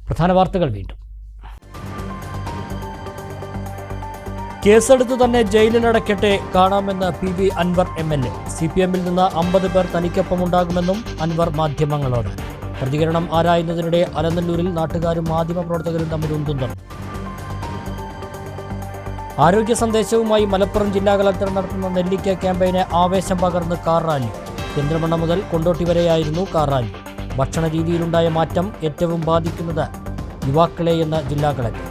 പ്രധാന വാർത്തകൾ വീണ്ടും. കേസെടുത്ത് തന്നെ ജയിലിലടയ്ക്കട്ടെ, കാണാമെന്ന് PV അൻവർ MLA. CPM-ൽ നിന്ന് 50 പേർ തനിക്കൊപ്പമുണ്ടാകുമെന്നും അൻവർ മാധ്യമങ്ങളോട്. പ്രതികരണം ആരായുന്നതിനിടെ അലനല്ലൂരിൽ നാട്ടുകാരും മാധ്യമപ്രവർത്തകരും തമ്മിൽ ഉന്തും. ആരോഗ്യ സന്ദേശവുമായി മലപ്പുറം ജില്ലാ കളക്ടർ നടത്തുന്ന നെല്ലിക്ക ക്യാമ്പയിന് ആവേശം പകർന്ന് കാർ റാലി. പെരിന്തൽമണ്ണ മുതൽ കൊണ്ടോട്ടി വരെയായിരുന്നു കാർ റാലി. ഭക്ഷണ രീതിയിലുണ്ടായ മാറ്റം ഏറ്റവും ബാധിക്കുന്നത് യുവാക്കളെയെന്ന് ജില്ലാ കളക്ടർ.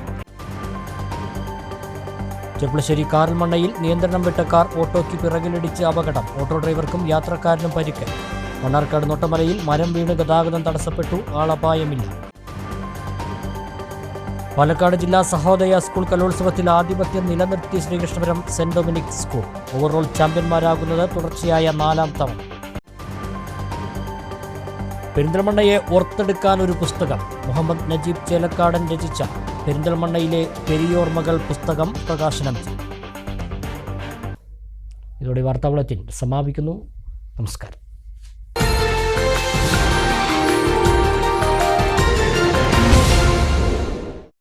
ചെർപ്പുളശ്ശേരി കാറൽമണ്ണയിൽ നിയന്ത്രണം വിട്ട കാർ ഓട്ടോയ്ക്ക് പിറകിലിടിച്ച് അപകടം. ഓട്ടോ ഡ്രൈവർക്കും യാത്രക്കാരനും പരിക്ക്. മണ്ണാർക്കാട് നൊട്ടമലയിൽ മരം വീണ് ഗതാഗതം തടസ്സപ്പെട്ടു. ആളപായമില്ല. പാലക്കാട് ജില്ലാ സഹോദയ സ്കൂൾ കലോത്സവത്തിൽ ആധിപത്യം നിലനിർത്തിയ Sreekrishnapuram saint Dominic school overall ചാമ്പ്യന്മാരാകുന്നത് തുടർച്ചയായ 4ാം തവണ. പെരിന്തൽമണ്ണയെ ഓർത്തെടുക്കാൻ ഒരു പുസ്തകം. മുഹമ്മദ് നജീബ് ചേലക്കാടൻ രചിച്ച പെരിന്തൽമണ്ണയിലെ പെരിയോർമ്മകൾ പുസ്തകം പ്രകാശനം ചെയ്തു. ഇതോടെ വാർത്താ ബുള്ളറ്റിൻ സമാപിക്കുന്നു. നമസ്കാരം.